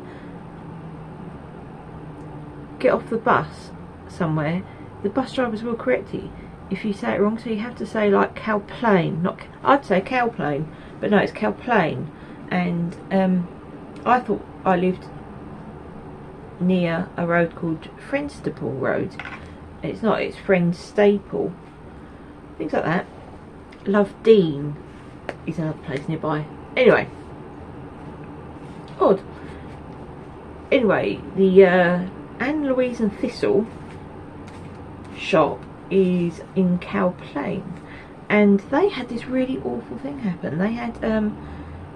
get off the bus somewhere, the bus drivers will correct you if you say it wrong. So you have to say like Cow Plain, not, I'd say Cow Plain, but no, it's Cow Plain. And I thought I lived near a road called Friendstaple Road. It's not, it's Friendstaple, things like that. Love Dean is another place nearby. Anyway, odd. Anyway, the Anne Louise and Thistle shop is in Cow Plain, and they had this really awful thing happen. They had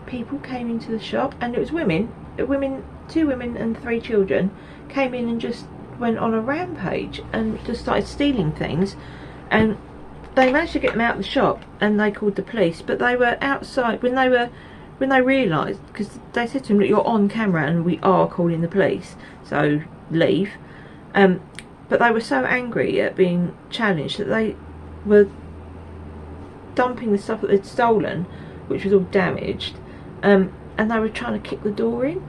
people came into the shop, and it was women, 2 women and 3 children came in and just went on a rampage and just started stealing things, and they managed to get them out of the shop, and they called the police. But they were outside when they realised, because they said to them that you're on camera and we are calling the police, so leave. But they were so angry at being challenged that they were dumping the stuff that they'd stolen, which was all damaged, and they were trying to kick the door in.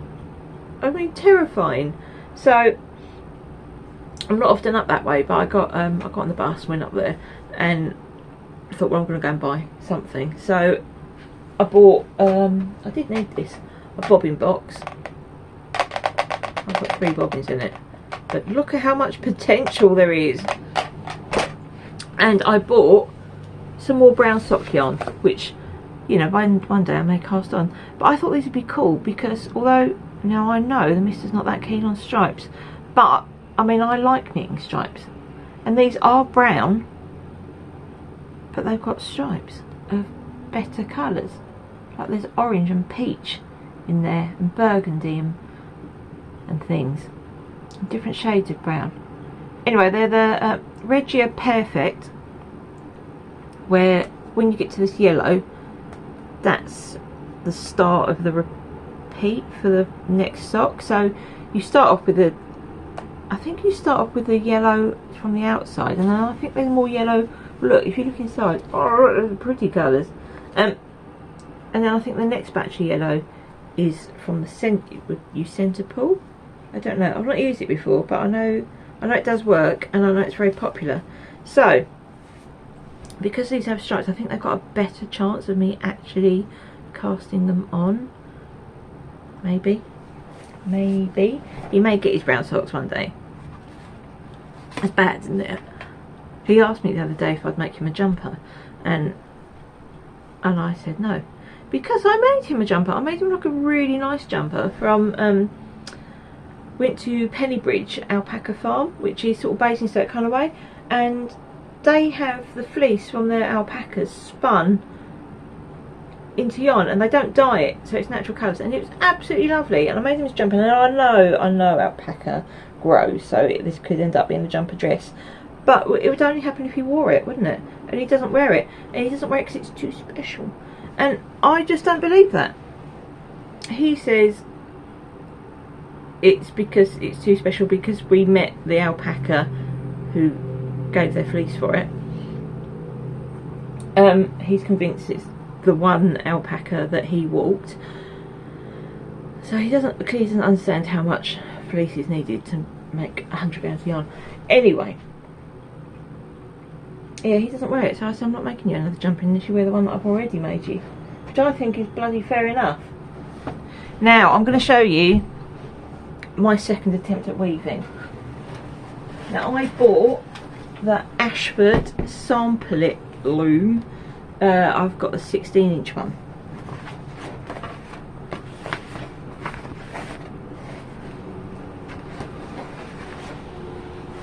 I mean, terrifying. So I'm not often up that way, but I got on the bus, went up there, and thought, well, I'm going to go and buy something. So I bought, I did need this, a bobbin box. I've got 3 bobbins in it, but look at how much potential there is. And I bought some more brown sock yarn, which, you know, one day I may cast on. But I thought these would be cool, because although now I know the Mister's not that keen on stripes, but I mean, I like knitting stripes, and these are brown, but they've got stripes of better colours. Like there's orange and peach in there, and burgundy and things, different shades of brown. Anyway, they're the Regia Pairfect, where when you get to this yellow, that's the start of the repeat for the next sock. So you start off with the, I think you start off with the yellow from the outside, and then I think there's more yellow. Look, if you look inside, oh, those are pretty colours. And then I think the next batch of yellow is from the centre pull. I don't know, I've not used it before, but I know it does work, and I know it's very popular. So because these have stripes, I think they've got a better chance of me actually casting them on. Maybe he may get his brown socks one day. It's bad, isn't it? He asked me the other day if I'd make him a jumper, and I said no, because I made him a jumper. I made him like a really nice jumper from went to Pennybridge Alpaca Farm, which is sort of Basingstoke kind of way, and they have the fleece from their alpacas spun into yarn, and they don't dye it, so it's natural colours, and it was absolutely lovely. And I made him this jumper, and I know alpaca grows, so this could end up being a jumper dress, but it would only happen if he wore it, wouldn't it? And he doesn't wear it, and he doesn't wear it because it's too special, and I just don't believe that. He says it's because it's too special because we met the alpaca who gave their fleece for it. He's convinced it's the one alpaca that he walked, so he doesn't understand how much fleece is needed to make 100 pounds of yarn. Anyway, yeah, he doesn't wear it, so I said I'm not making you another jumper unless you wear the one that I've already made you, which I think is bloody fair enough. Now I'm going to show you my second attempt at weaving. Now I bought the Ashford SampleIt loom. I've got a 16-inch one.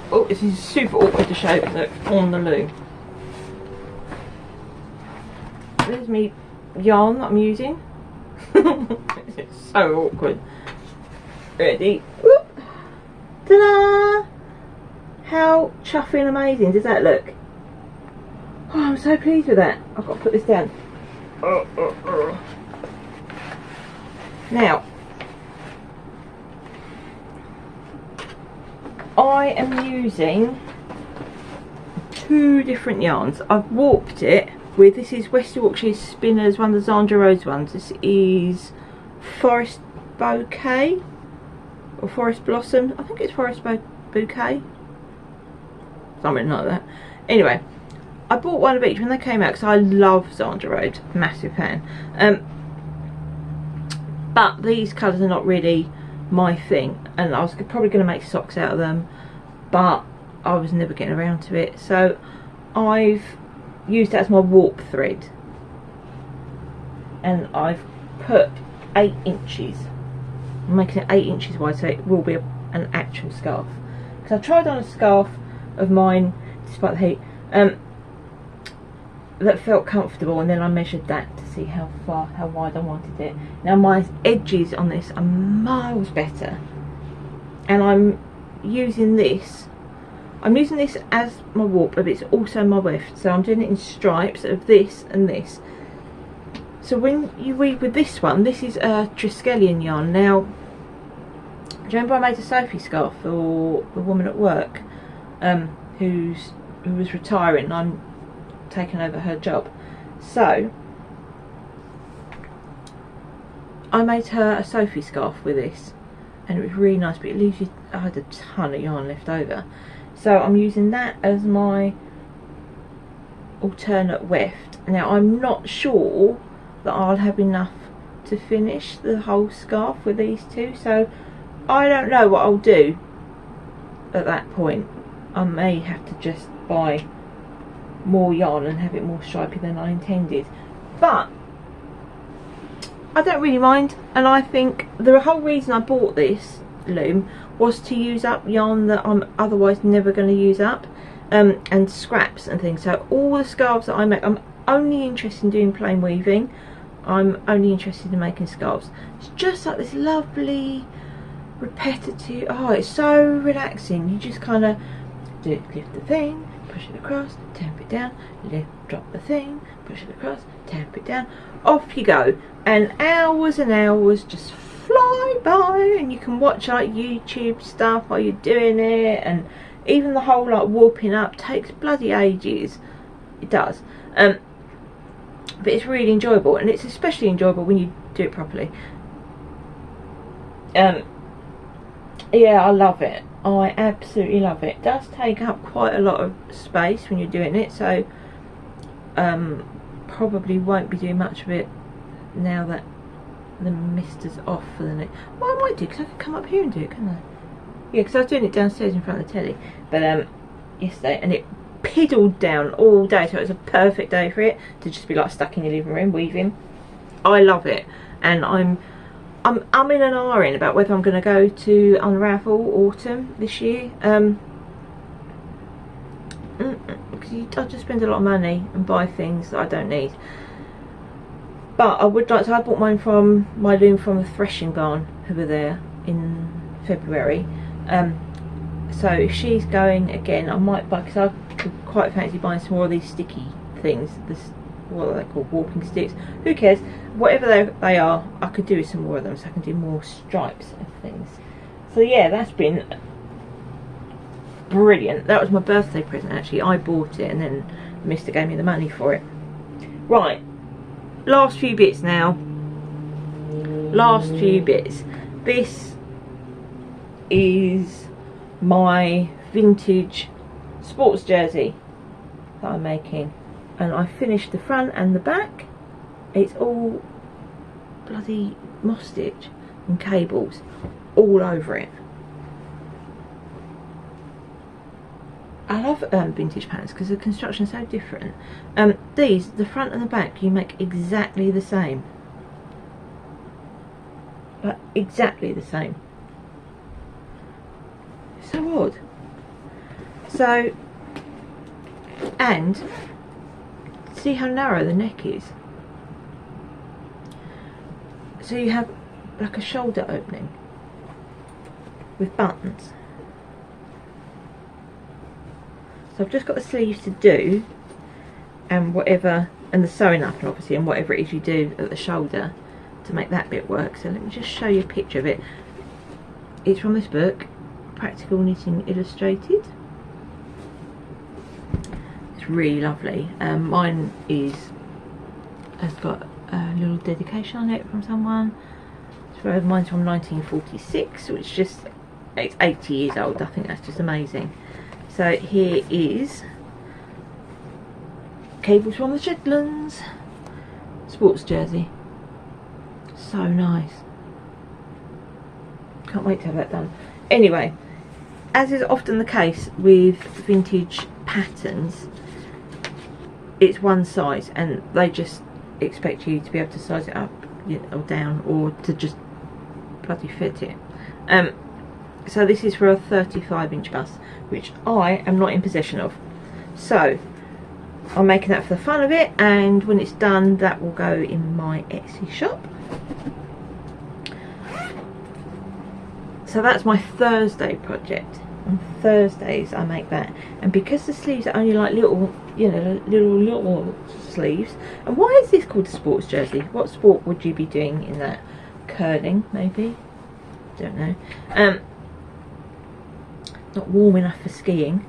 Oh, this is super awkward to show, look, on the loom. There's me yarn that I'm using. It's so awkward. Ready? Whoop. Ta-da! How chuffy and amazing does that look? Oh, I'm so pleased with that. I've got to put this down. Now, I am using 2 different yarns. I've warped it with, this is West Yorkshire Spinners, one of the Zandra Rose ones. This is Forest Bouquet or Forest Blossom. I think it's Forest Bouquet, something like that. Anyway, I bought one of each when they came out because I love Zandra Rose, massive fan. But these colours are not really my thing, and I was probably going to make socks out of them, but I was never getting around to it, so I've used that as my warp thread, and I've put 8 inches. I'm making it 8 inches wide, so it will be an actual scarf, because I tried on a scarf of mine despite the heat that felt comfortable, and then I measured that to see how wide I wanted it. Now my edges on this are miles better, and I'm using this as my warp, but it's also my weft, so I'm doing it in stripes of this and this. So when you weave with this one, this is a Triskelion yarn. Now, do you remember I made a Sophie scarf for the woman at work who was retiring? I'm taking over her job, so I made her a Sophie scarf with this, and it was really nice, but it leaves you, I had a ton of yarn left over, so I'm using that as my alternate weft. Now I'm not sure that I'll have enough to finish the whole scarf with these 2, so I don't know what I'll do at that point. I may have to just buy more yarn and have it more stripy than I intended, but I don't really mind, and I think the whole reason I bought this loom was to use up yarn that I'm otherwise never going to use up, and scraps and things. So all the scarves that I make, I'm only interested in doing plain weaving. I'm only interested in making scarves. It's just like this lovely repetitive, oh, it's so relaxing. You just kind of lift the thing, push it across, tamp it down, lift, drop the thing, push it across, tamp it down, off you go, and hours just fly by, and you can watch like YouTube stuff while you're doing it, and even the whole like warping up takes bloody ages. It does, but it's really enjoyable, and it's especially enjoyable when you do it properly. Yeah, I love it. I absolutely love it. It does take up quite a lot of space when you're doing it, so probably won't be doing much of it now that the mist is off for the next. Well, I might do, because I could come up here and do it, couldn't I? Yeah, because I was doing it downstairs in front of the telly, but yesterday, and it piddled down all day, so it was a perfect day for it to just be like stuck in your living room weaving. I love it, and I'm in an ahhing about whether I'm going to go to Unravel Autumn this year, because I just spend a lot of money and buy things that I don't need. But I would like to. I bought my loom from the threshing barn who were there in February. So if she's going again, I might buy, because I could quite fancy buying some more of these sticky things. What are they called? Warping sticks. Who cares? Whatever they are, I could do with some more of them, so I can do more stripes and things. So yeah, that's been brilliant. That was my birthday present actually. I bought it and then Mr. gave me the money for it. Right, last few bits now. Last few bits. This is my vintage sports jersey that I'm making, and I finished the front and the back. It's all bloody moss stitch and cables all over it. I love vintage patterns because the construction is so different. These, the front and the back, you make exactly the same. But exactly the same. It's so odd. So, and see how narrow the neck is. So you have like a shoulder opening with buttons. So I've just got the sleeves to do, and whatever, and the sewing up, and obviously, and whatever it is you do at the shoulder to make that bit work. So let me just show you a picture of it. It's from this book, Practical Knitting Illustrated. It's really lovely. Mine has got a little dedication on it from someone. Mine's from 1946, which just, it's 80 years old. I think that's just amazing. So here is cables from the Shetlands, sports jersey. So nice. Can't wait to have that done. Anyway, as is often the case with vintage patterns, it's one size, and they just expect you to be able to size it up, or down, or to just bloody fit it. So this is for a 35-inch bust, which I am not in possession of. So I'm making that for the fun of it, and when it's done, that will go in my Etsy shop. So that's my Thursday project. On Thursdays I make that, and because the sleeves are only like little, little sleeves. And why is this called a sports jersey? What sport would you be doing in that? Curling, maybe? Don't know. Not warm enough for skiing,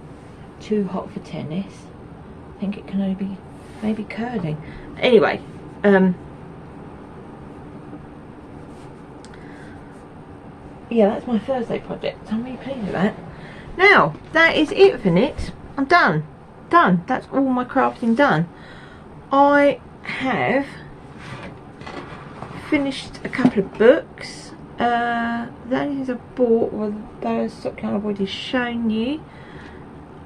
too hot for tennis. I think it can only be maybe curling. Anyway, yeah, that's my Thursday project. I'm really pleased with that. Now, that is it for knit. I'm done. Done. That's all my crafting done. I have finished a couple of books. The only things I've bought were those stock yarn I've already shown you.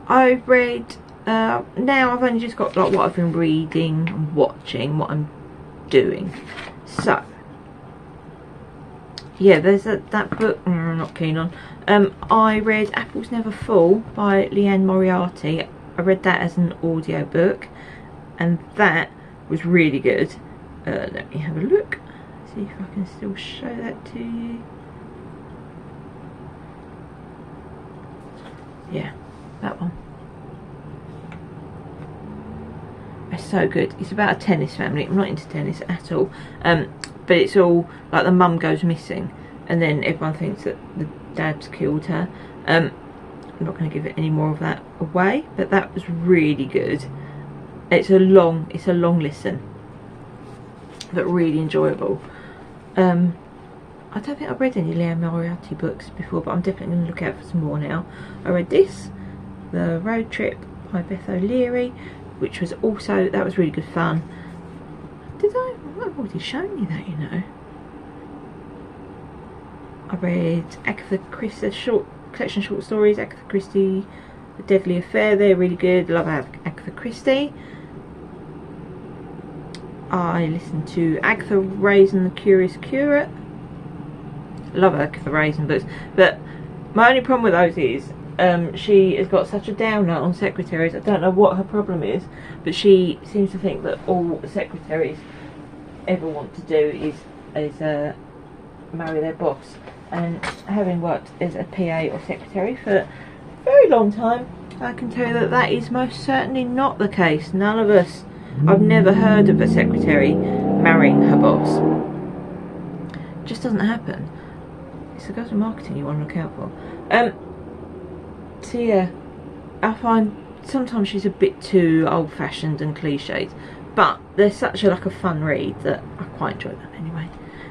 I've read, now I've only just got like what I've been reading and watching, what I'm doing. So, yeah, there's that book I'm not keen on. I read Apples Never Fall by Liane Moriarty. I read that as an audio book, and that was really good. Let me have a look, see if I can still show that to you. Yeah, that one. It's so good. It's about a tennis family. I'm not into tennis at all, but it's all like the mum goes missing, and then everyone thinks that the dad's killed her. I'm not going to give it any more of that away, but that was really good. It's a long listen, but really enjoyable. I don't think I've read any Liane Moriarty books before, but I'm definitely going to look out for some more now. I read this, The Road Trip by Beth, which was also, that was really good fun. I've already shown you that, you know. I read Agatha Christie, collection of short stories, Agatha Christie, The Deadly Affair. They're really good. Love Agatha Christie. I listened to Agatha Raisin, The Curious Curate. Love Agatha Raisin books, but my only problem with those is she has got such a downer on secretaries. I don't know what her problem is, but she seems to think that all the secretaries ever want to do is marry their boss. And having worked as a PA or secretary for a very long time, I can tell you that that is most certainly not the case. None of us, I've never heard of a secretary marrying her boss. It just doesn't happen. It's the girls in marketing you want to look out for. So yeah, I find sometimes she's a bit too old-fashioned and cliched, but they're such a fun read that I quite enjoy them anyway.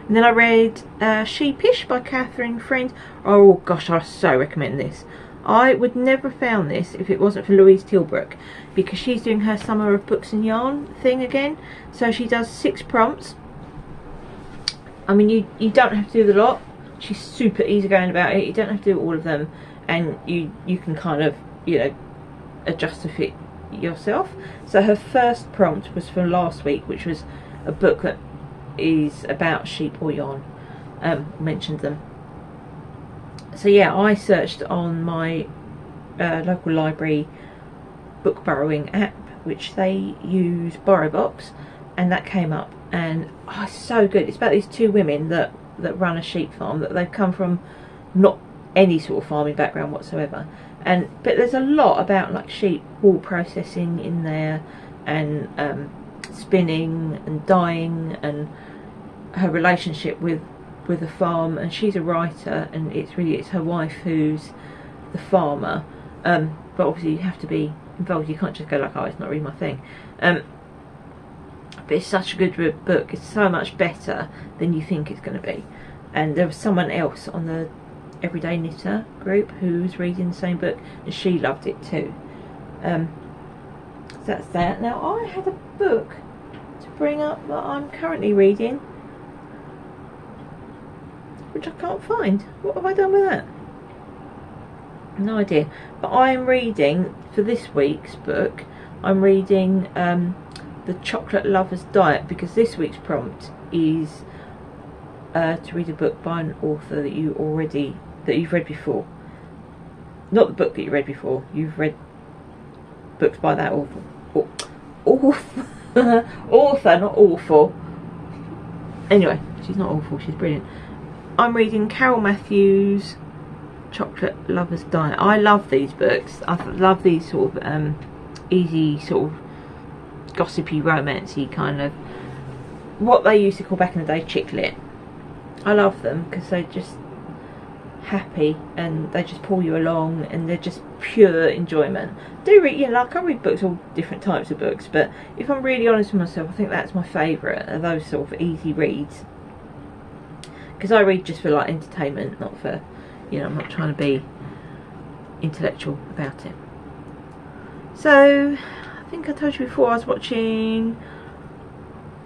And then I read Sheepish by Catherine Friend. Oh gosh, I so recommend this. I would never have found this if it wasn't for Louise Tilbrook, because she's doing her Summer of Books and Yarn thing again. So she does 6 prompts. I mean, you don't have to do the lot. She's super easygoing about it. You don't have to do all of them, and you can kind of, you know, adjust to fit yourself. So her first prompt was from last week, which was a book that is about sheep or yarn. Mentioned them. So yeah, I searched on my local library book borrowing app, which they use BorrowBox, and that came up, and oh, it's so good. It's about these 2 women that run a sheep farm, that they've come from not any sort of farming background whatsoever, but there's a lot about like sheep wool processing in there, and spinning and dyeing, and her relationship with the farm. And she's a writer, and it's her wife who's the farmer, but obviously you have to be involved. You can't just go like, oh, it's not really my thing. But it's such a good book. It's so much better than you think it's going to be. And there was someone else on the Everyday Knitter group who was reading the same book, and she loved it too. So that's that. Now I had a book to bring up that I'm currently reading, which I can't find. What have I done with that? No idea. But I am reading, for this week's book, I'm reading The Chocolate Lover's Diet, because this week's prompt is to read a book by an author that you've read before. Not the book that you read before. You've read books by that author. Author, not awful. Anyway, she's not awful, she's brilliant. I'm reading Carol Matthews' Chocolate Lover's Diet. I love these books. I love these sort of easy, sort of gossipy, romancy kind of, what they used to call back in the day chick lit. I love them because they're just happy and they just pull you along, and they're just pure enjoyment. Do read, you know, like I read books, all different types of books, but if I'm really honest with myself, I think that's my favourite, are those sort of easy reads. Because I read just for like entertainment, not for, you know, I'm not trying to be intellectual about it. So I think I told you before I was watching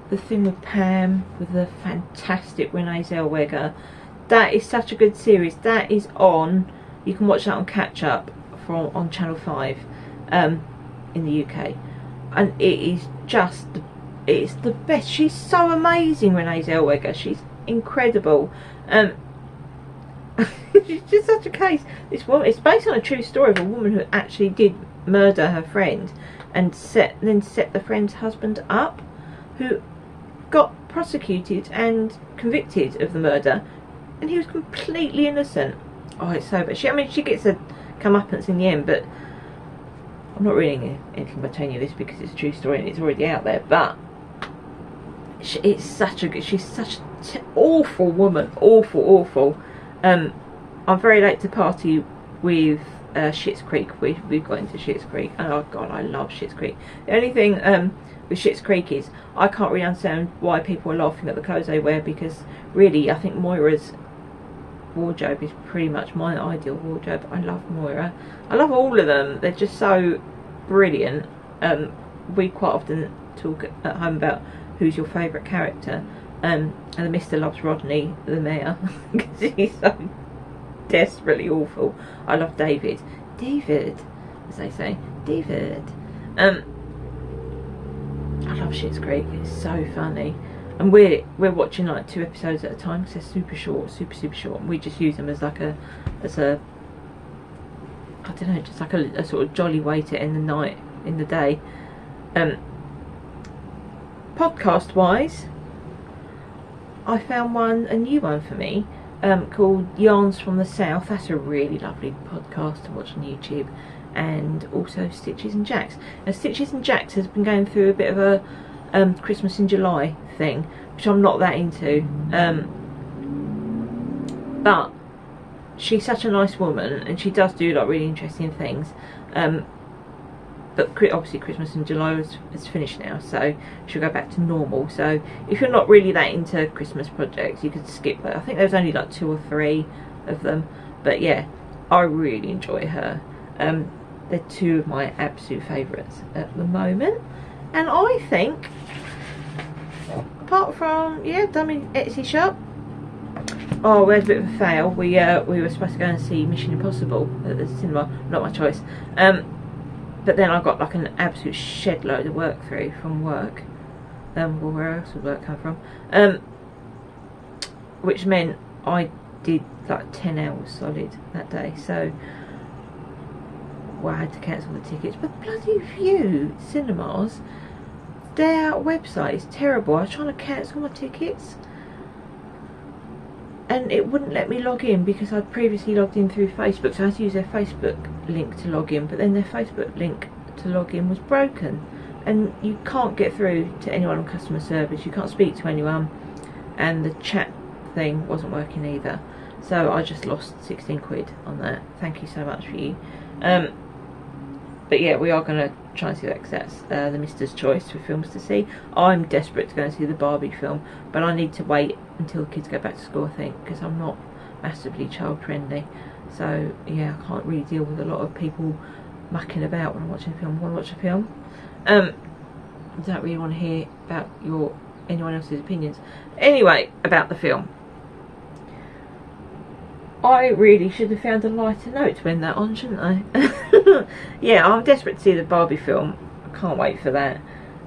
The Thing with Pam with the fantastic Renee Zellweger. That is such a good series. That is on, you can watch that on catch up on Channel 5 in the UK, and it is just, it's the best. She's so amazing, Renee Zellweger. She's incredible. She's just such a case. This woman, it's based on a true story of a woman who actually did murder her friend and then set the friend's husband up, who got prosecuted and convicted of the murder, and he was completely innocent. Oh, it's so bad. She gets a comeuppance in the end, but I'm not reading anything by telling you this because it's a true story and it's already out there. But it's such a good. She's such an awful woman. Awful. I'm very late to party with Schitt's Creek. We've got into Schitt's Creek. Oh god, I love Schitt's Creek. The only thing with Schitt's Creek is I can't really understand why people are laughing at the clothes they wear, because really I think Moira's wardrobe is pretty much my ideal wardrobe. I love Moira. I love all of them. They're just so brilliant. We quite often talk at home about who's your favourite character, and the Mr. loves Rodney, the mayor, because he's so desperately awful. I love David, as they say, David. I love Schitt's Creek. It's so funny, and we're watching like 2 episodes at a time because they're super short, super short, and we just use them as like a I don't know, just like a sort of jolly way to end the night in the day. Podcast wise, I found a new one for me, called Yarns from the South. That's a really lovely podcast to watch on YouTube. And also Stitches and Jacks. Now Stitches and Jacks has been going through a bit of a Christmas in July thing, which I'm not that into, but she's such a nice woman and she does do like really interesting things. but obviously Christmas in July is finished now, so she'll go back to normal. So if you're not really that into Christmas projects, you could skip that. I think there's only like 2 or 3 of them, but yeah, I really enjoy her. They're 2 of my absolute favourites at the moment, and I think, apart from, yeah, done my Etsy shop. Oh, we had a bit of a fail. We were supposed to go and see Mission Impossible at the cinema, not my choice. But then I got like an absolute shed load of work through from work. Well, where else would work come from? Which meant I did like 10 hours solid that day. So, well, I had to cancel the tickets. But bloody few cinemas, their website is terrible. I was trying to cancel my tickets, and it wouldn't let me log in because I'd previously logged in through Facebook, so I had to use their Facebook link to log in, but then their Facebook link to log in was broken, and you can't get through to anyone on customer service, you can't speak to anyone, and the chat thing wasn't working either. So I just lost 16 quid on that. Thank you so much for you. But yeah, we are going to try and see that, because that's the Mister's choice for films to see. I'm desperate to go and see the Barbie film, but I need to wait until the kids go back to school, I think, because I'm not massively child friendly. So yeah, I can't really deal with a lot of people mucking about when I'm watching a film. I want to watch a film. I don't really want to hear about anyone else's opinions. Anyway, about the film, I really should have found a lighter note to end that on, shouldn't I? Yeah, I'm desperate to see the Barbie film. I can't wait for that.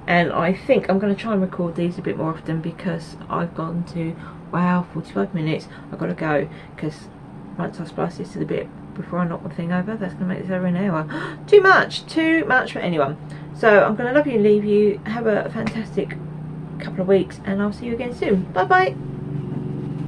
And I think I'm going to try and record these a bit more often, because I've gone to, wow, 45 minutes. I've got to go, because once I splice this to the bit before I knock the thing over, that's going to make this over an hour. Too much for anyone. So I'm going to love you and leave you. Have a fantastic couple of weeks, and I'll see you again soon. Bye bye.